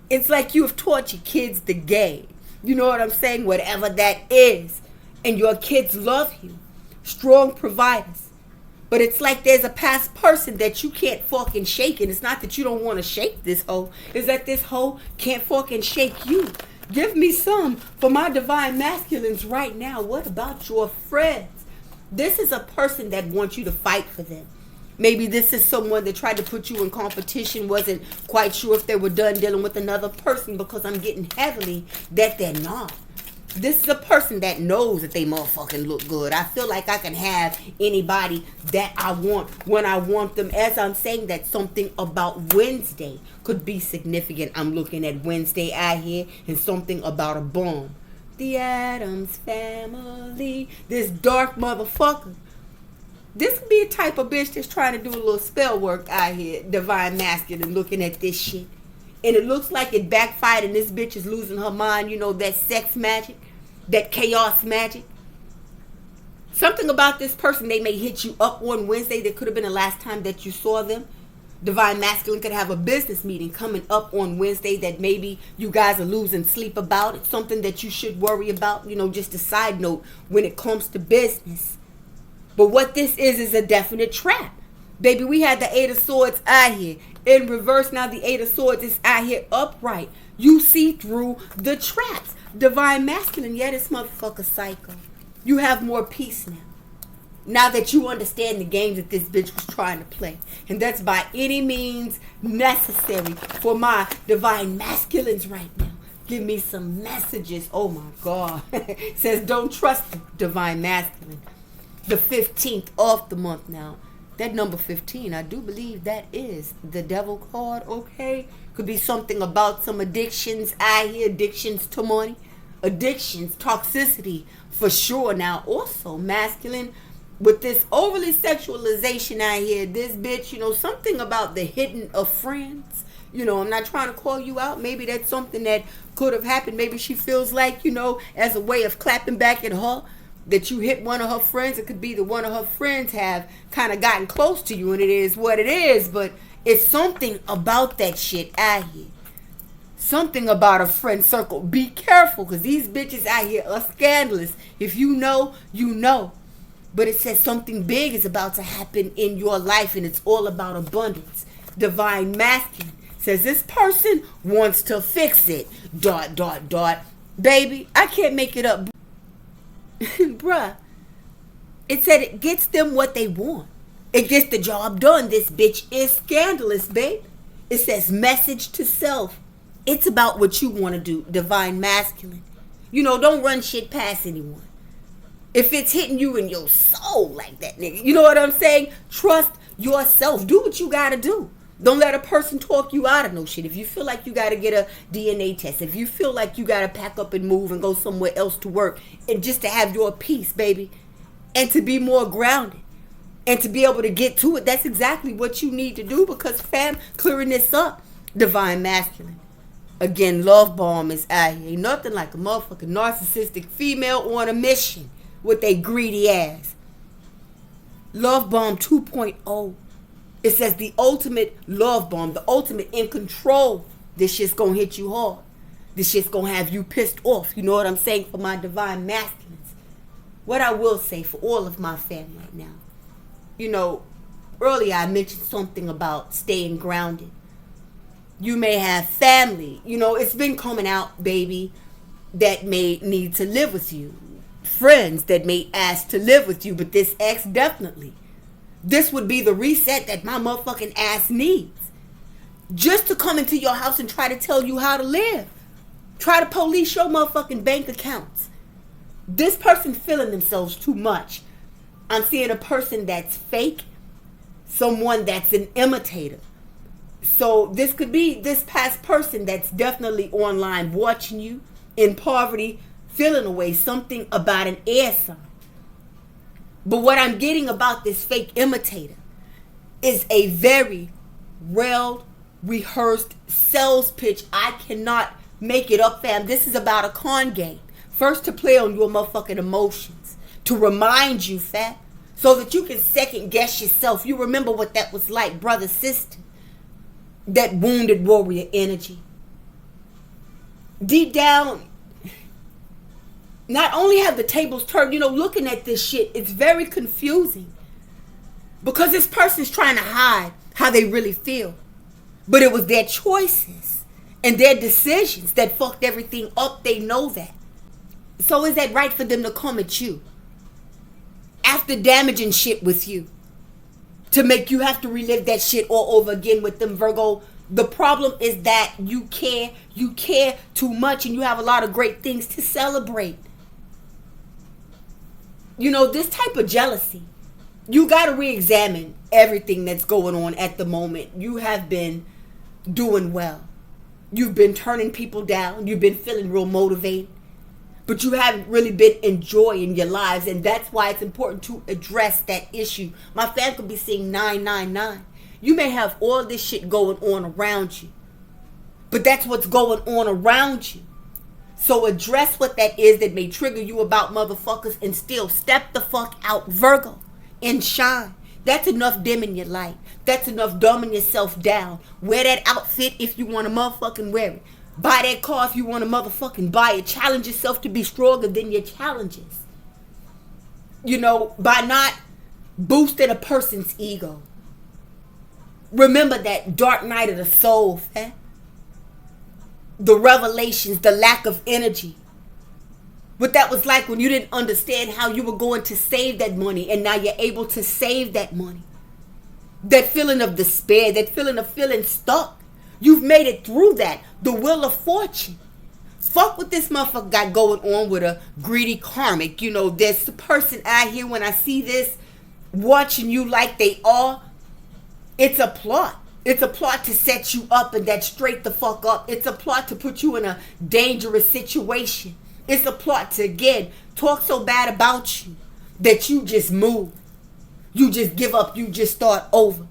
It's like you have taught your kids the game. You know what I'm saying? Whatever that is. And your kids love you. Strong providers. But it's like there's a past person that you can't fucking shake. And it's not that you don't want to shake this hoe. It's that this hoe can't fucking shake you. Give me some for my divine masculines right now. What about your friends? This is a person that wants you to fight for them. Maybe this is someone that tried to put you in competition, wasn't quite sure if they were done dealing with another person, because I'm getting heavily that they're not. This is a person that knows that they motherfucking look good. I feel like I can have anybody that I want when I want them. As I'm saying that, something about Wednesday could be significant. I'm looking at Wednesday out here, and something about a bomb. The Addams Family. This dark motherfucker. This could be a type of bitch that's trying to do a little spell work out here. Divine masculine, looking at this shit. And it looks like it backfired and this bitch is losing her mind. You know, that sex magic. that chaos magic. Something about this person, they may hit you up on Wednesday. That could have been the last time that you saw them. Divine Masculine could have a business meeting coming up on Wednesday that maybe you guys are losing sleep about. It's something that you should worry about, just a side note when it comes to business. But what this is a definite trap. Baby, we had the Eight of Swords out here. In reverse, now the Eight of Swords is out here upright. You see through the traps. Divine Masculine, yeah, this motherfucker psycho. You have more peace now. Now that you understand the games that this bitch was trying to play. And that's by any means necessary for my Divine Masculines right now. Give me some messages. Oh my God. Says don't trust Divine Masculine. The 15th of the month now. That number 15, I do believe that is the devil card, okay? Could be something about some addictions. I hear addictions to money. Addictions, toxicity, for sure. Now, also, masculine, with this overly sexualization out here, this bitch, something about the hitting of friends. I'm not trying to call you out. Maybe that's something that could have happened. Maybe she feels like, as a way of clapping back at her, that you hit one of her friends. It could be that one of her friends have kind of gotten close to you, and it is what it is. But it's something about that shit out here. Something about a friend circle. Be careful, because these bitches out here are scandalous. If you know, you know. But it says something big is about to happen in your life, and it's all about abundance. Divine Masculine says this person wants to fix it. ... Baby, I can't make it up. Bruh. It said it gets them what they want. It gets the job done. This bitch is scandalous, babe. It says message to self. It's about what you want to do. Divine Masculine. Don't run shit past anyone. If it's hitting you in your soul like that, nigga. You know what I'm saying? Trust yourself. Do what you got to do. Don't let a person talk you out of no shit. If you feel like you got to get a DNA test, if you feel like you got to pack up and move and go somewhere else to work, and just to have your peace, baby, and to be more grounded, and to be able to get to it, that's exactly what you need to do, because fam, clearing this up, Divine Masculine. Again, love bomb is out here. Ain't nothing like a motherfucking narcissistic female on a mission with a greedy ass. Love bomb 2.0. It says the ultimate love bomb, the ultimate in control. This shit's gonna hit you hard. This shit's gonna have you pissed off. You know what I'm saying? For my Divine Masculines. What I will say for all of my family right now. Earlier I mentioned something about staying grounded. You may have family. It's been coming out, baby, that may need to live with you. Friends that may ask to live with you, but this ex definitely. This would be the reset that my motherfucking ass needs. Just to come into your house and try to tell you how to live. Try to police your motherfucking bank accounts. This person feeling themselves too much. I'm seeing a person that's fake. Someone that's an imitator. So this could be this past person that's definitely online watching you in poverty, feeling away, something about an air sign. But what I'm getting about this fake imitator is a very well rehearsed sales pitch. I cannot make it up, fam. This is about a con game. First, to play on your motherfucking emotions. To remind you, fam. So that you can second guess yourself. You remember what that was like, brother, sister. That wounded warrior energy. Deep down, not only have the tables turned, looking at this shit, it's very confusing. Because this person's trying to hide how they really feel. But it was their choices and their decisions that fucked everything up. They know that. So is that right for them to come at you? After damaging shit with you. To make you have to relive that shit all over again with them, Virgo. The problem is that you care too much, and you have a lot of great things to celebrate. This type of jealousy, you got to re-examine everything that's going on at the moment. You have been doing well. You've been turning people down. You've been feeling real motivated. But you haven't really been enjoying your lives, and that's why it's important to address that issue. My fam could be seeing 999. You may have all this shit going on around you, but that's what's going on around you. So address what that is that may trigger you about motherfuckers and still step the fuck out, Virgo, and shine. That's enough dimming your light. That's enough dumbing yourself down. Wear that outfit if you want to motherfucking wear it. Buy that car if you want to motherfucking buy it. Challenge yourself to be stronger than your challenges. You know, by not boosting a person's ego. Remember that dark night of the soul, fam. The revelations, the lack of energy. What that was like when you didn't understand how you were going to save that money, and now you're able to save that money. That feeling of despair, that feeling of feeling stuck. You've made it through that. The wheel of fortune. Fuck what this motherfucker got going on with a greedy karmic. You know, there's a person out here, when I see this, watching you like they are. It's a plot. It's a plot to set you up and that straight the fuck up. It's a plot to put you in a dangerous situation. It's a plot to, again, talk so bad about you that you just move. You just give up. You just start over.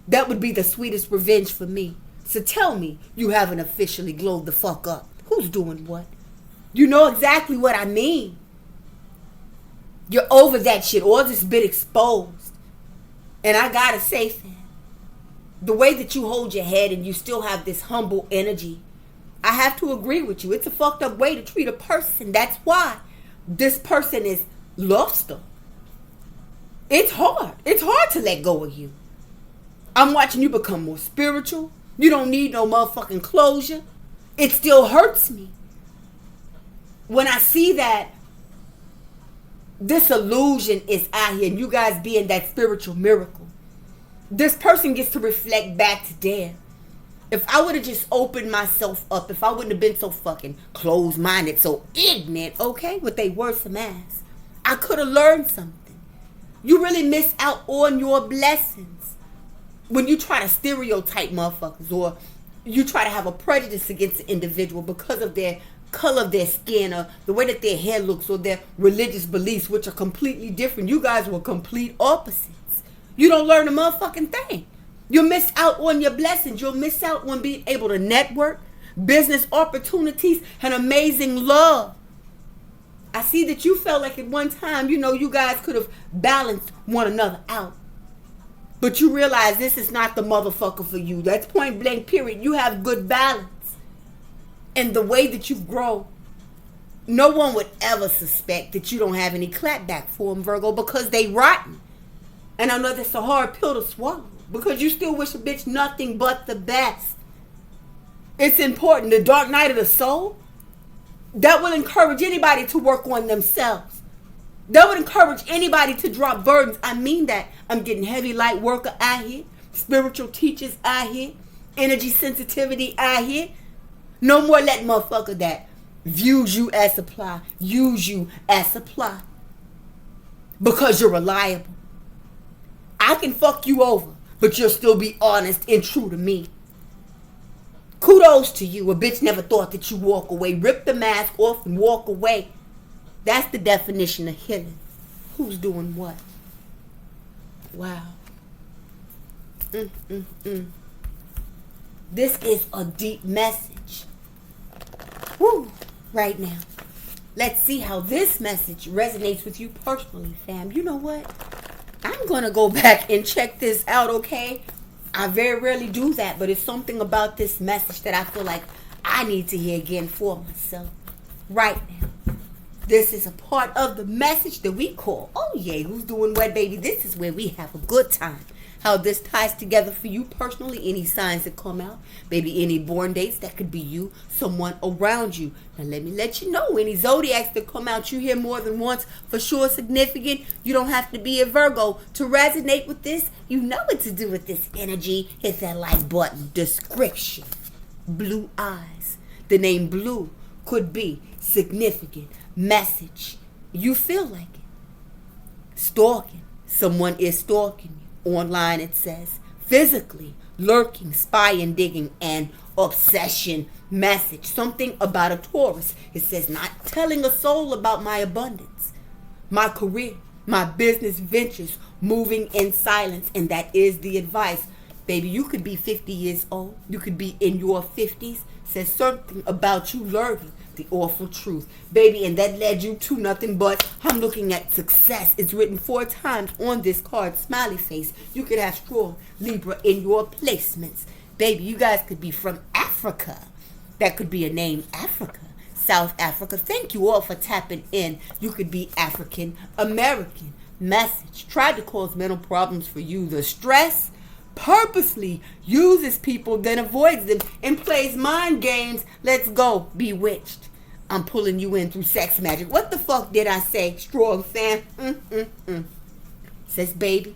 That would be the sweetest revenge for me. So tell me you haven't officially glowed the fuck up. Who's doing what? You know exactly what I mean. You're over that shit. All this been exposed. And I gotta say, fam, the way that you hold your head and you still have this humble energy, I have to agree with you. It's a fucked up way to treat a person. That's why this person is lost. It's hard. It's hard to let go of you. I'm watching you become more spiritual. You don't need no motherfucking closure. It still hurts me when I see that this illusion is out here and you guys being that spiritual miracle. This person gets to reflect back to them. If I would have just opened myself up, if I wouldn't have been so fucking closed-minded, so ignorant, okay, with they worrisome ass, I could have learned something. You really miss out on your blessings when you try to stereotype motherfuckers, or you try to have a prejudice against an individual because of their color of their skin, or the way that their hair looks, or their religious beliefs, which are completely different. You guys were complete opposites. You don't learn a motherfucking thing. You'll miss out on your blessings. You'll miss out on being able to network, business opportunities, and amazing love. I see that you felt like at one time, you know, you guys could have balanced one another out. But you realize this is not the motherfucker for you. That's point blank period. You have good balance. And the way that you've grown, no one would ever suspect that you don't have any clapback for them, Virgo, because they rotten. And I know that's a hard pill to swallow, because you still wish a bitch nothing but the best. It's important. The dark night of the soul, that will encourage anybody to work on themselves. That would encourage anybody to drop burdens. I mean that. I'm getting heavy light worker out here, spiritual teachers out here, energy sensitivity out here. No more letting motherfucker that views you as supply use you as supply because you're reliable. I can fuck you over, but you'll still be honest and true to me. Kudos to you. A bitch never thought that you walk away. Rip the mask off and walk away. That's the definition of healing. Who's doing what? Wow. This is a deep message. Woo, right now. Let's see how this message resonates with you personally, fam. You know what? I'm going to go back and check this out, okay? I very rarely do that, but it's something about this message that I feel like I need to hear again for myself right now. This is a part of the message that we call, oh yeah, who's doing what, baby? This is where we have a good time. How this ties together for you personally, any signs that come out, baby, any born dates, that could be you, someone around you. Now let me let you know, any zodiacs that come out, you hear more than once, for sure significant. You don't have to be a Virgo to resonate with this. You know what to do with this energy. Hit that like button. Description. Blue eyes. The name blue could be significant. Message. You feel like it. Stalking. Someone is stalking you. Online it says physically, lurking, spying, digging, and obsession. Message. Something about a Taurus. It says not telling a soul about my abundance, my career, my business ventures, moving in silence. And that is the advice. Baby, you could be 50 years old. You could be in your 50s. Says something about you learning The awful truth, baby, and that led you to nothing but, I'm looking at success. It's written 4 times on this card, smiley face. You could have strong Libra in your placements. Baby, you guys could be from Africa. That could be a name, Africa. South Africa. Thank you all for tapping in. You could be African American. Message. Tried to cause mental problems for you. The stress purposely uses people, then avoids them, and plays mind games. Let's go. Bewitched. I'm pulling you in through sex magic. What the fuck did I say? Strong fam. Says, baby,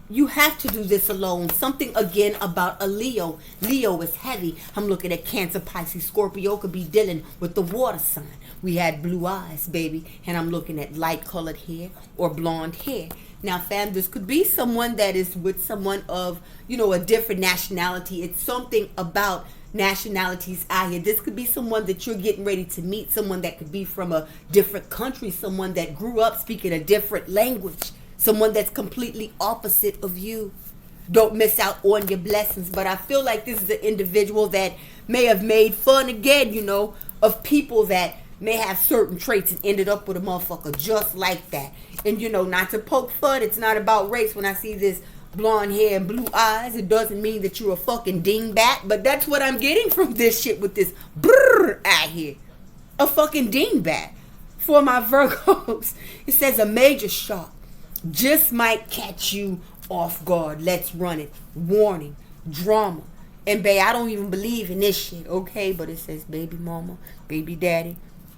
you have to do this alone. Something again about a Leo. Leo is heavy. I'm looking at Cancer, Pisces, Scorpio. Could be dealing with the water sign. We had blue eyes, baby. And I'm looking at light colored hair or blonde hair. Now, fam, this could be someone that is with someone of, a different nationality. It's something about nationalities out here. This could be someone that you're getting ready to meet. Someone that could be from a different country. Someone that grew up speaking a different language. Someone that's completely opposite of you. Don't miss out on your blessings. But I feel like this is an individual that may have made fun again, of people that may have certain traits and ended up with a motherfucker just like that. And, not to poke fun, it's not about race. When I see this blonde hair and blue eyes, it doesn't mean that you're a fucking dingbat. But that's what I'm getting from this shit with this brrr out here. A fucking dingbat. For my Virgos, it says a major shock just might catch you off guard. Let's run it. Warning. Drama. And babe, I don't even believe in this shit, okay? But it says baby mama, baby daddy,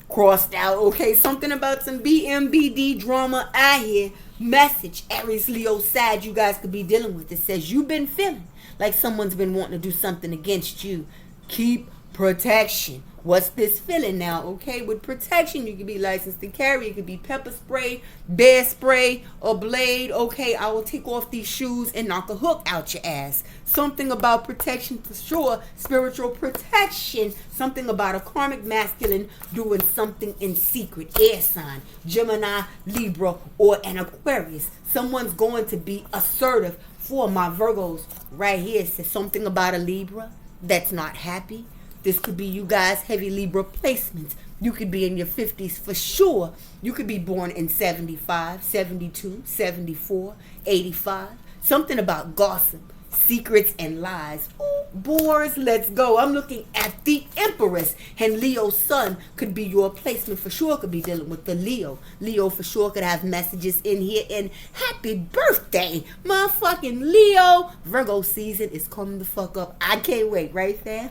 crossed out, okay? Something about some BMBD drama out here. Message, Aries, Leo, Sag, you guys could be dealing with. It says you've been feeling like someone's been wanting to do something against you. Keep protection. What's this feeling now? Okay, with protection, you could be licensed to carry. It could be pepper spray, bear spray, or blade. Okay, I will take off these shoes and knock a hook out your ass. Something about protection for sure. Spiritual protection. Something about a karmic masculine doing something in secret. Air sign, Gemini, Libra, or an Aquarius. Someone's going to be assertive. For my Virgos right here, it says something about a Libra that's not happy. This could be you guys, heavy Libra placements. You could be in your 50s for sure. You could be born in 75, 72, 74, 85. Something about gossip, secrets, and lies. Ooh, bores, let's go. I'm looking at the Empress. And Leo's sun could be your placement for sure. Could be dealing with the Leo. Leo for sure could have messages in here. And happy birthday, motherfucking Leo. Virgo season is coming the fuck up. I can't wait, right, fam?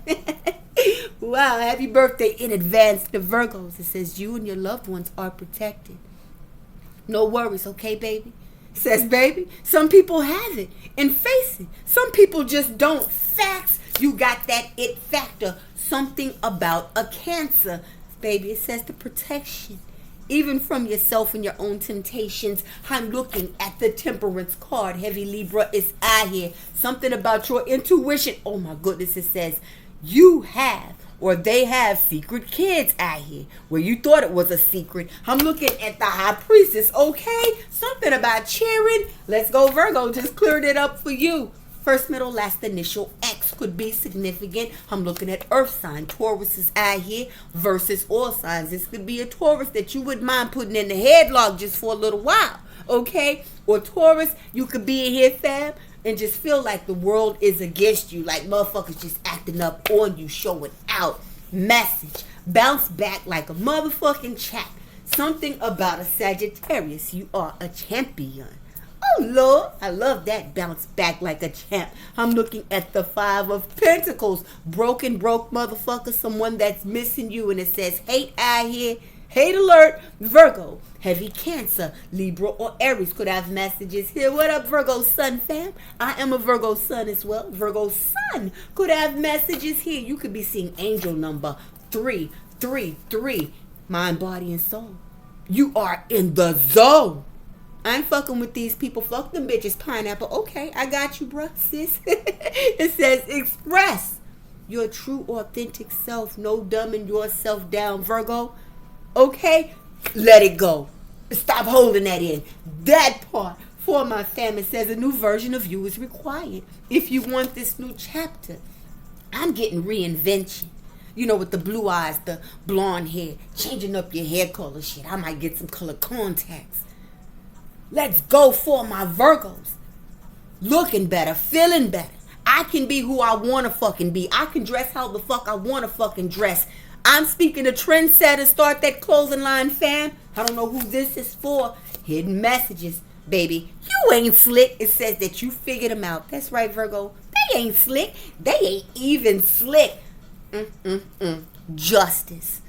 Wow, happy birthday in advance to Virgos. It says you and your loved ones are protected. No worries, okay, baby? It says, baby, some people have it and face it. Some people just don't. Facts, you got that it factor. Something about a Cancer, baby. It says the protection. Even from yourself and your own temptations. I'm looking at the Temperance card. Heavy Libra is out here. Something about your intuition. Oh my goodness, it says you have or they have secret kids out here where you thought it was a secret. I'm looking at the High Priestess, okay? Something about cheering. Let's go, Virgo. Just cleared it up for you. First, middle, last initial X could be significant. I'm looking at Earth sign. Taurus is out here versus all signs. This could be a Taurus that you wouldn't mind putting in the headlock just for a little while, okay? Or Taurus, you could be in here, fam, and just feel like the world is against you. Like motherfuckers just acting up on you, showing out. Message. Bounce back like a motherfucking champ. Something about a Sagittarius. You are a champion. Oh, Lord. I love that. Bounce back like a champ. I'm looking at the 5 of Pentacles. Broke motherfucker. Someone that's missing you. And it says hate out here. Hate alert. Virgo. Heavy Cancer, Libra, or Aries could have messages here. What up, Virgo Sun fam? I am a Virgo Sun as well. Virgo Sun could have messages here. You could be seeing angel number 333. Mind, body, and soul. You are in the zone. I ain't fucking with these people. Fuck them bitches. Pineapple. Okay, I got you, bruh, sis. It says express your true, authentic self. No dumbing yourself down, Virgo. Okay? Let it go. Stop holding that in. That part. For my family says a new version of you is required. If you want this new chapter, I'm getting reinvention. You know, with the blue eyes, the blonde hair, changing up your hair color shit. I might get some color contacts. Let's go for my Virgos. Looking better, feeling better. I can be who I want to fucking be. I can dress how the fuck I want to fucking dress. I'm speaking to trendsetters. Start that clothing line, fam. I don't know who this is for. Hidden messages, baby. You ain't slick. It says that you figured them out. That's right, Virgo. They ain't slick. They ain't even slick. Justice.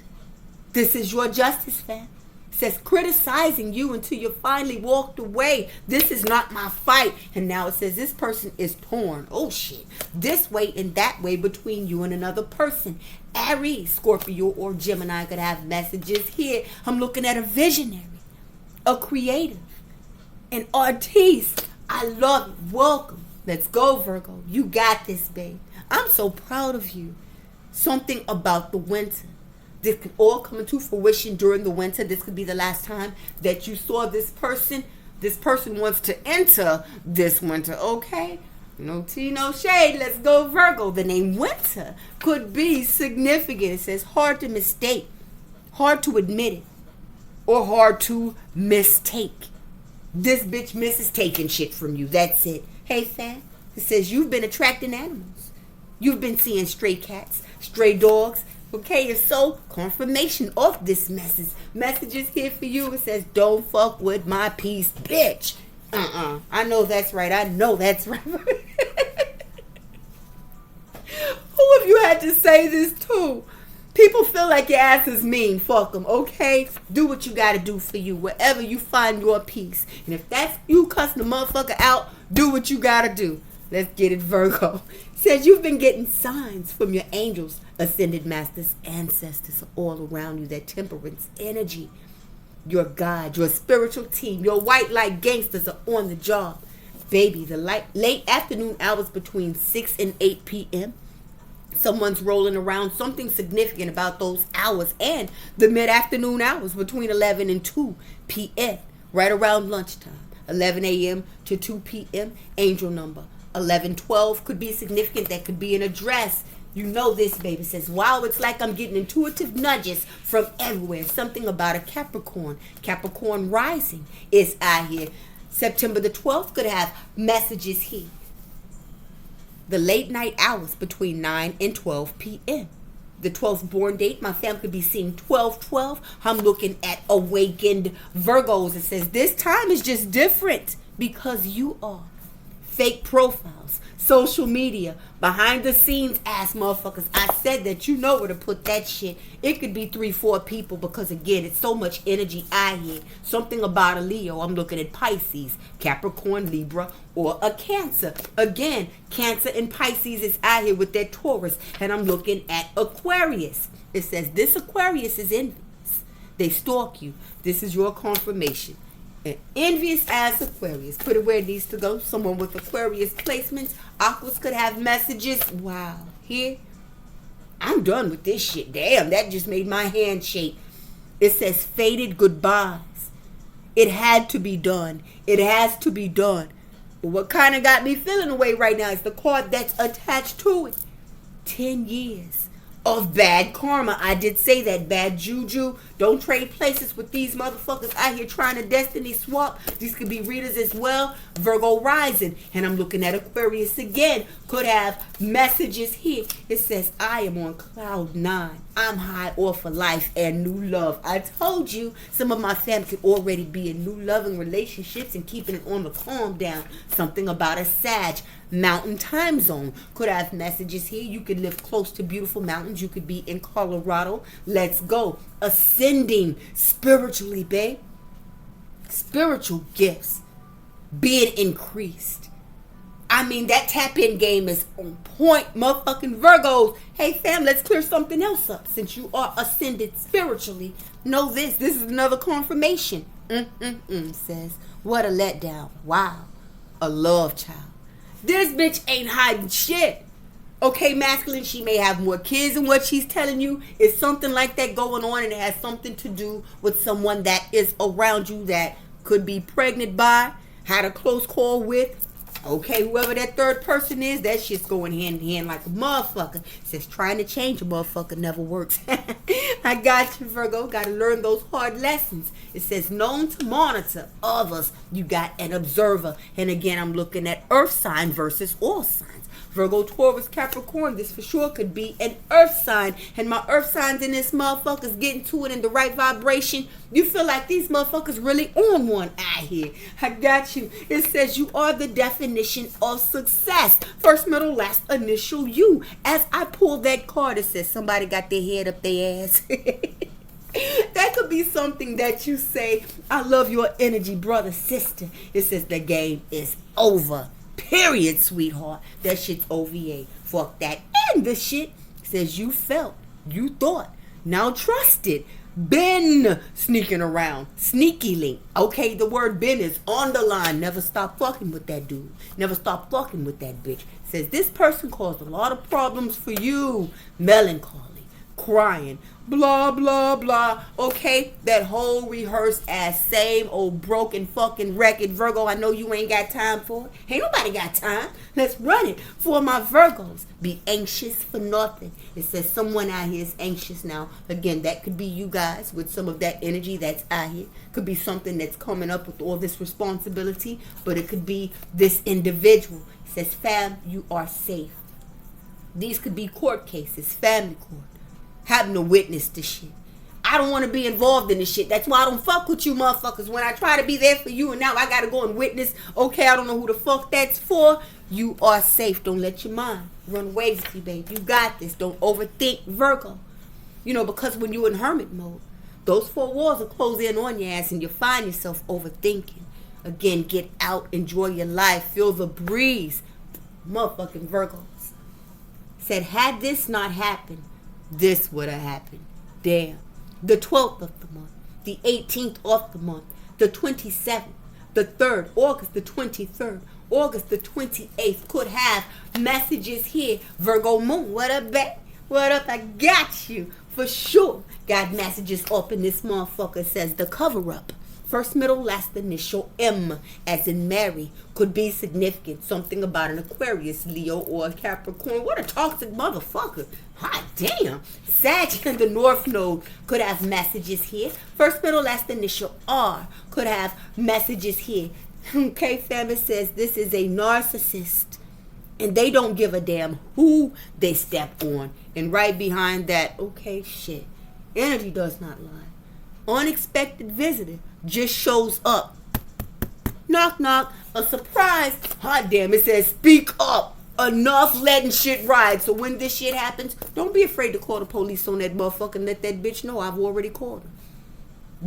This is your justice, fam. It says criticizing you until you finally walked away. This is not my fight. And now it says this person is torn. Oh shit. This way and that way between you and another person. Aries, Scorpio, or Gemini could have messages here. I'm looking at a visionary, a creative, an artiste. I love it. Welcome. Let's go, Virgo. You got this, babe. I'm so proud of you. Something about the winter. This could all come into fruition during the winter. This could be the last time that you saw this person. This person wants to enter this winter, okay? No tea, no shade. Let's go, Virgo. The name winter could be significant. It says hard to mistake, hard to admit it, or hard to mistake. This bitch misses taking shit from you. That's it. Hey, fam. It says you've been attracting animals. You've been seeing stray cats, stray dogs. Okay, and so confirmation of this message is here for you. It says, don't fuck with my peace, bitch. I know that's right. I know that's right. Who have you had to say this to? People feel like your ass is mean. Fuck them, okay? Do what you gotta do for you, wherever you find your peace. And if that's you cussing the motherfucker out, do what you gotta do. Let's get it, Virgo. Says you've been getting signs from your angels, ascended masters, ancestors all around you. That temperance energy. Your God, your spiritual team, your white light gangsters are on the job. Baby, the late afternoon hours between 6 and 8 p.m. Someone's rolling around. Something significant about those hours. And the mid-afternoon hours between 11 and 2 p.m. Right around lunchtime. 11 a.m. to 2 p.m. Angel number 1112 could be significant. That could be an address. You know this, baby. Says, wow, it's like I'm getting intuitive nudges from everywhere. Something about a Capricorn. Capricorn rising is out here. September the 12th could have messages here. The late night hours between 9 and 12 p.m. The 12th born date, my family could be seeing 1212. I'm looking at awakened Virgos. It says, this time is just different because you are. Fake profiles, social media, behind the scenes ass motherfuckers. I said that you know where to put that shit. It could be 3-4 people because again, it's so much energy out here. Something about a Leo. I'm looking at Pisces, Capricorn, Libra, or a Cancer. Again, Cancer and Pisces is out here with their Taurus. And I'm looking at Aquarius. It says this Aquarius is envious. They stalk you. This is your confirmation. An envious ass Aquarius. Put it where it needs to go. Someone with Aquarius placements. Aquas could have messages. Wow. Here. I'm done with this shit. Damn, that just made my hand shake. It says faded goodbyes. It had to be done. It has to be done. But what kind of got me feeling away right now is the card that's attached to it. 10 years of bad karma. I did say that. Bad juju. Don't trade places with these motherfuckers out here trying to destiny swap. These could be readers as well. Virgo rising. And I'm looking at Aquarius again. Could have messages here. It says, I am on cloud 9. I'm high off of life and new love. I told you some of my family could already be in new loving relationships and keeping it on the calm down. Something about a Sag. Mountain time zone. Could have messages here. You could live close to beautiful mountains. You could be in Colorado. Let's go. Ascending spiritually, babe. Spiritual gifts being increased. I mean, that tap-in game is on point, motherfucking Virgos. Hey, fam, let's clear something else up. Since you are ascended spiritually, know this. This is another confirmation. Says, what a letdown. Wow. A love child. This bitch ain't hiding shit. Okay, masculine, she may have more kids than what she's telling you. It's something like that going on, and it has something to do with someone that is around you that could be pregnant by, had a close call with, Okay, whoever that third person is, that shit's going hand in hand like a motherfucker. It says trying to change a motherfucker never works. I got you, Virgo. Got to learn those hard lessons. It says known to monitor others. You got an observer. And again, I'm looking at earth sign versus all signs. Virgo, Taurus, Capricorn, this for sure could be an earth sign. And my earth signs in this motherfucker's getting to it in the right vibration. You feel like these motherfuckers really on one out here. I got you. It says you are the definition of success. First, middle, last, initial, you. As I pull that card, it says somebody got their head up their ass. That could be something that you say, I love your energy, brother, sister. It says the game is over. Period, sweetheart. That shit's OVA. Fuck that. And the shit says you felt, you thought, now trusted, been sneaking around, sneakily. Okay, the word been is on the line. Never stop fucking with that dude. Never stop fucking with that bitch. Says this person caused a lot of problems for you. Melancholy, crying, blah, blah, blah. Okay, that whole rehearsed ass, same old broken fucking record. Virgo, I know you ain't got time for it. Ain't nobody got time. Let's run it for my Virgos. Be anxious for nothing. It says someone out here is anxious now. Again, that could be you guys with some of that energy that's out here. Could be something that's coming up with all this responsibility, but it could be this individual. It says, fam, you are safe. These could be court cases, family court. Having to witness this shit. I don't want to be involved in this shit. That's why I don't fuck with you motherfuckers. When I try to be there for you and now I gotta go and witness. Okay, I don't know who the fuck that's for. You are safe. Don't let your mind run away with you, babe. You got this. Don't overthink, Virgo. You know, because when you're in hermit mode, those four walls will close in on your ass and you find yourself overthinking. Again, get out, enjoy your life, feel the breeze. Motherfucking Virgos. Said, had this not happened, this would have happened. Damn. The 12th of the month, the 18th of the month, the 27th, the 3rd, August the 23rd, August the 28th could have messages here. Virgo moon, what up, babe? What up? I got you for sure. Got messages up in this motherfucker. Says the cover up. First, middle, last initial M, as in Mary, could be significant. Something about an Aquarius, Leo, or a Capricorn. What a toxic motherfucker. Hot damn. Sag in the North Node could have messages here. First, middle, last initial R could have messages here. Okay, fam, it says this is a narcissist. And they don't give a damn who they step on. And right behind that, okay, shit. Energy does not lie. Unexpected visitor just shows up. Knock, knock. A surprise. Hot damn, it says speak up. Enough letting shit ride. So when this shit happens, don't be afraid to call the police on that motherfucker and let that bitch know I've already called her.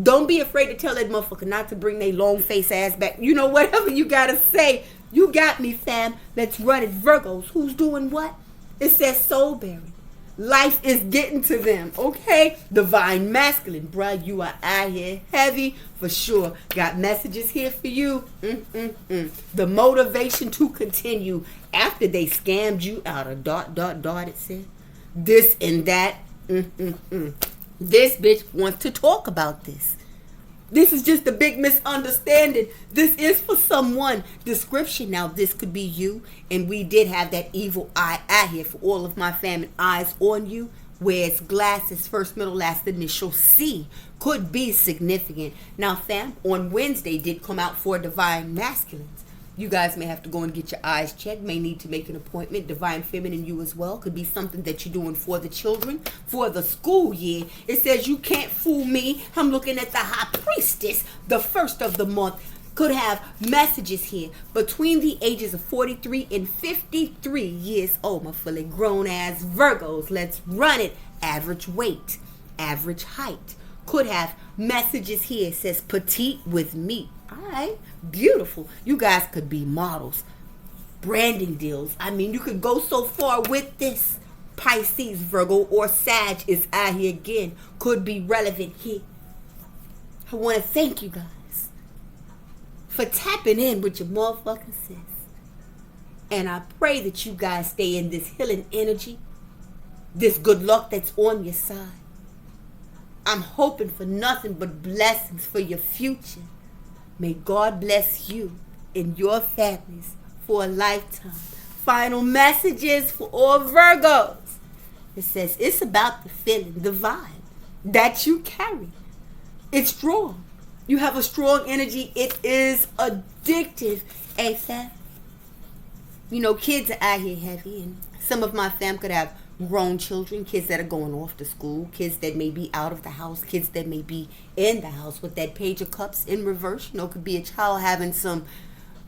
Don't be afraid to tell that motherfucker not to bring their long face ass back. You know, whatever you gotta say. You got me, fam. Let's run it. Virgos. Who's doing what? It says soul bearing. Life is getting to them, okay? Divine masculine, bruh, you are out here heavy for sure. Got messages here for you. The motivation to continue after they scammed you out of ... it said. This and that. This bitch wants to talk about this. This is just a big misunderstanding. This is for someone. Description. Now, this could be you. And we did have that evil eye out here for all of my family. Eyes on you. Wears glasses. First, middle, last initial C. Could be significant. Now, fam, on Wednesday did come out for Divine Masculines. You guys may have to go and get your eyes checked. May need to make an appointment. Divine Feminine, you as well. Could be something that you're doing for the children, for the school year. It says you can't fool me. I'm looking at the High Priestess, the first of the month. Could have messages here between the ages of 43 and 53 years old. My fully grown ass Virgos. Let's run it. Average weight, average height. Could have messages here. It says petite with meat. Alright, beautiful. You guys could be models, branding deals. I mean, you could go so far with this. Pisces, Virgo, or Sag is out here again. Could be relevant here. I want to thank you guys for tapping in with your motherfucking sis. And I pray that you guys stay in this healing energy, this good luck that's on your side. I'm hoping for nothing but blessings for your future. May God bless you and your families for a lifetime. Final messages for all Virgos. It says it's about the feeling, the vibe that you carry. It's strong. You have a strong energy. It is addictive. ASAP. You know, kids are out here heavy, and some of my fam could have grown children, kids that are going off to school, kids that may be out of the house, kids that may be in the house with that Page of Cups in reverse. You know, could be a child having some,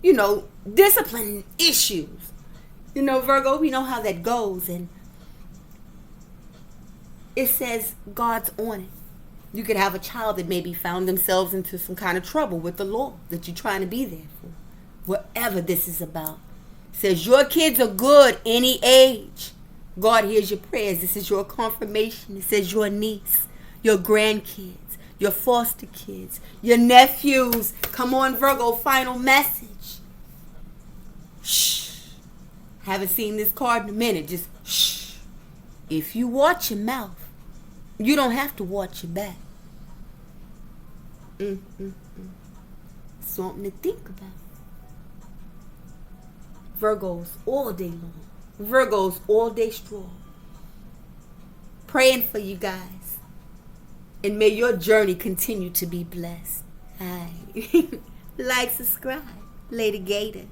you know, discipline issues. You know, Virgo, we know how that goes, and it says God's on it. You could have a child that maybe found themselves into some kind of trouble with the law that you're trying to be there for. Whatever this is about. It says your kids are good any age. God hears your prayers. This is your confirmation. It says your niece, your grandkids, your foster kids, your nephews. Come on, Virgo, final message. Shh. Haven't seen this card in a minute. Just shh. If you watch your mouth, you don't have to watch your back. Something to think about. Virgos all day long. Virgos all day strong. Praying for you guys. And may your journey continue to be blessed. Hi. Like, subscribe. Lady Gator.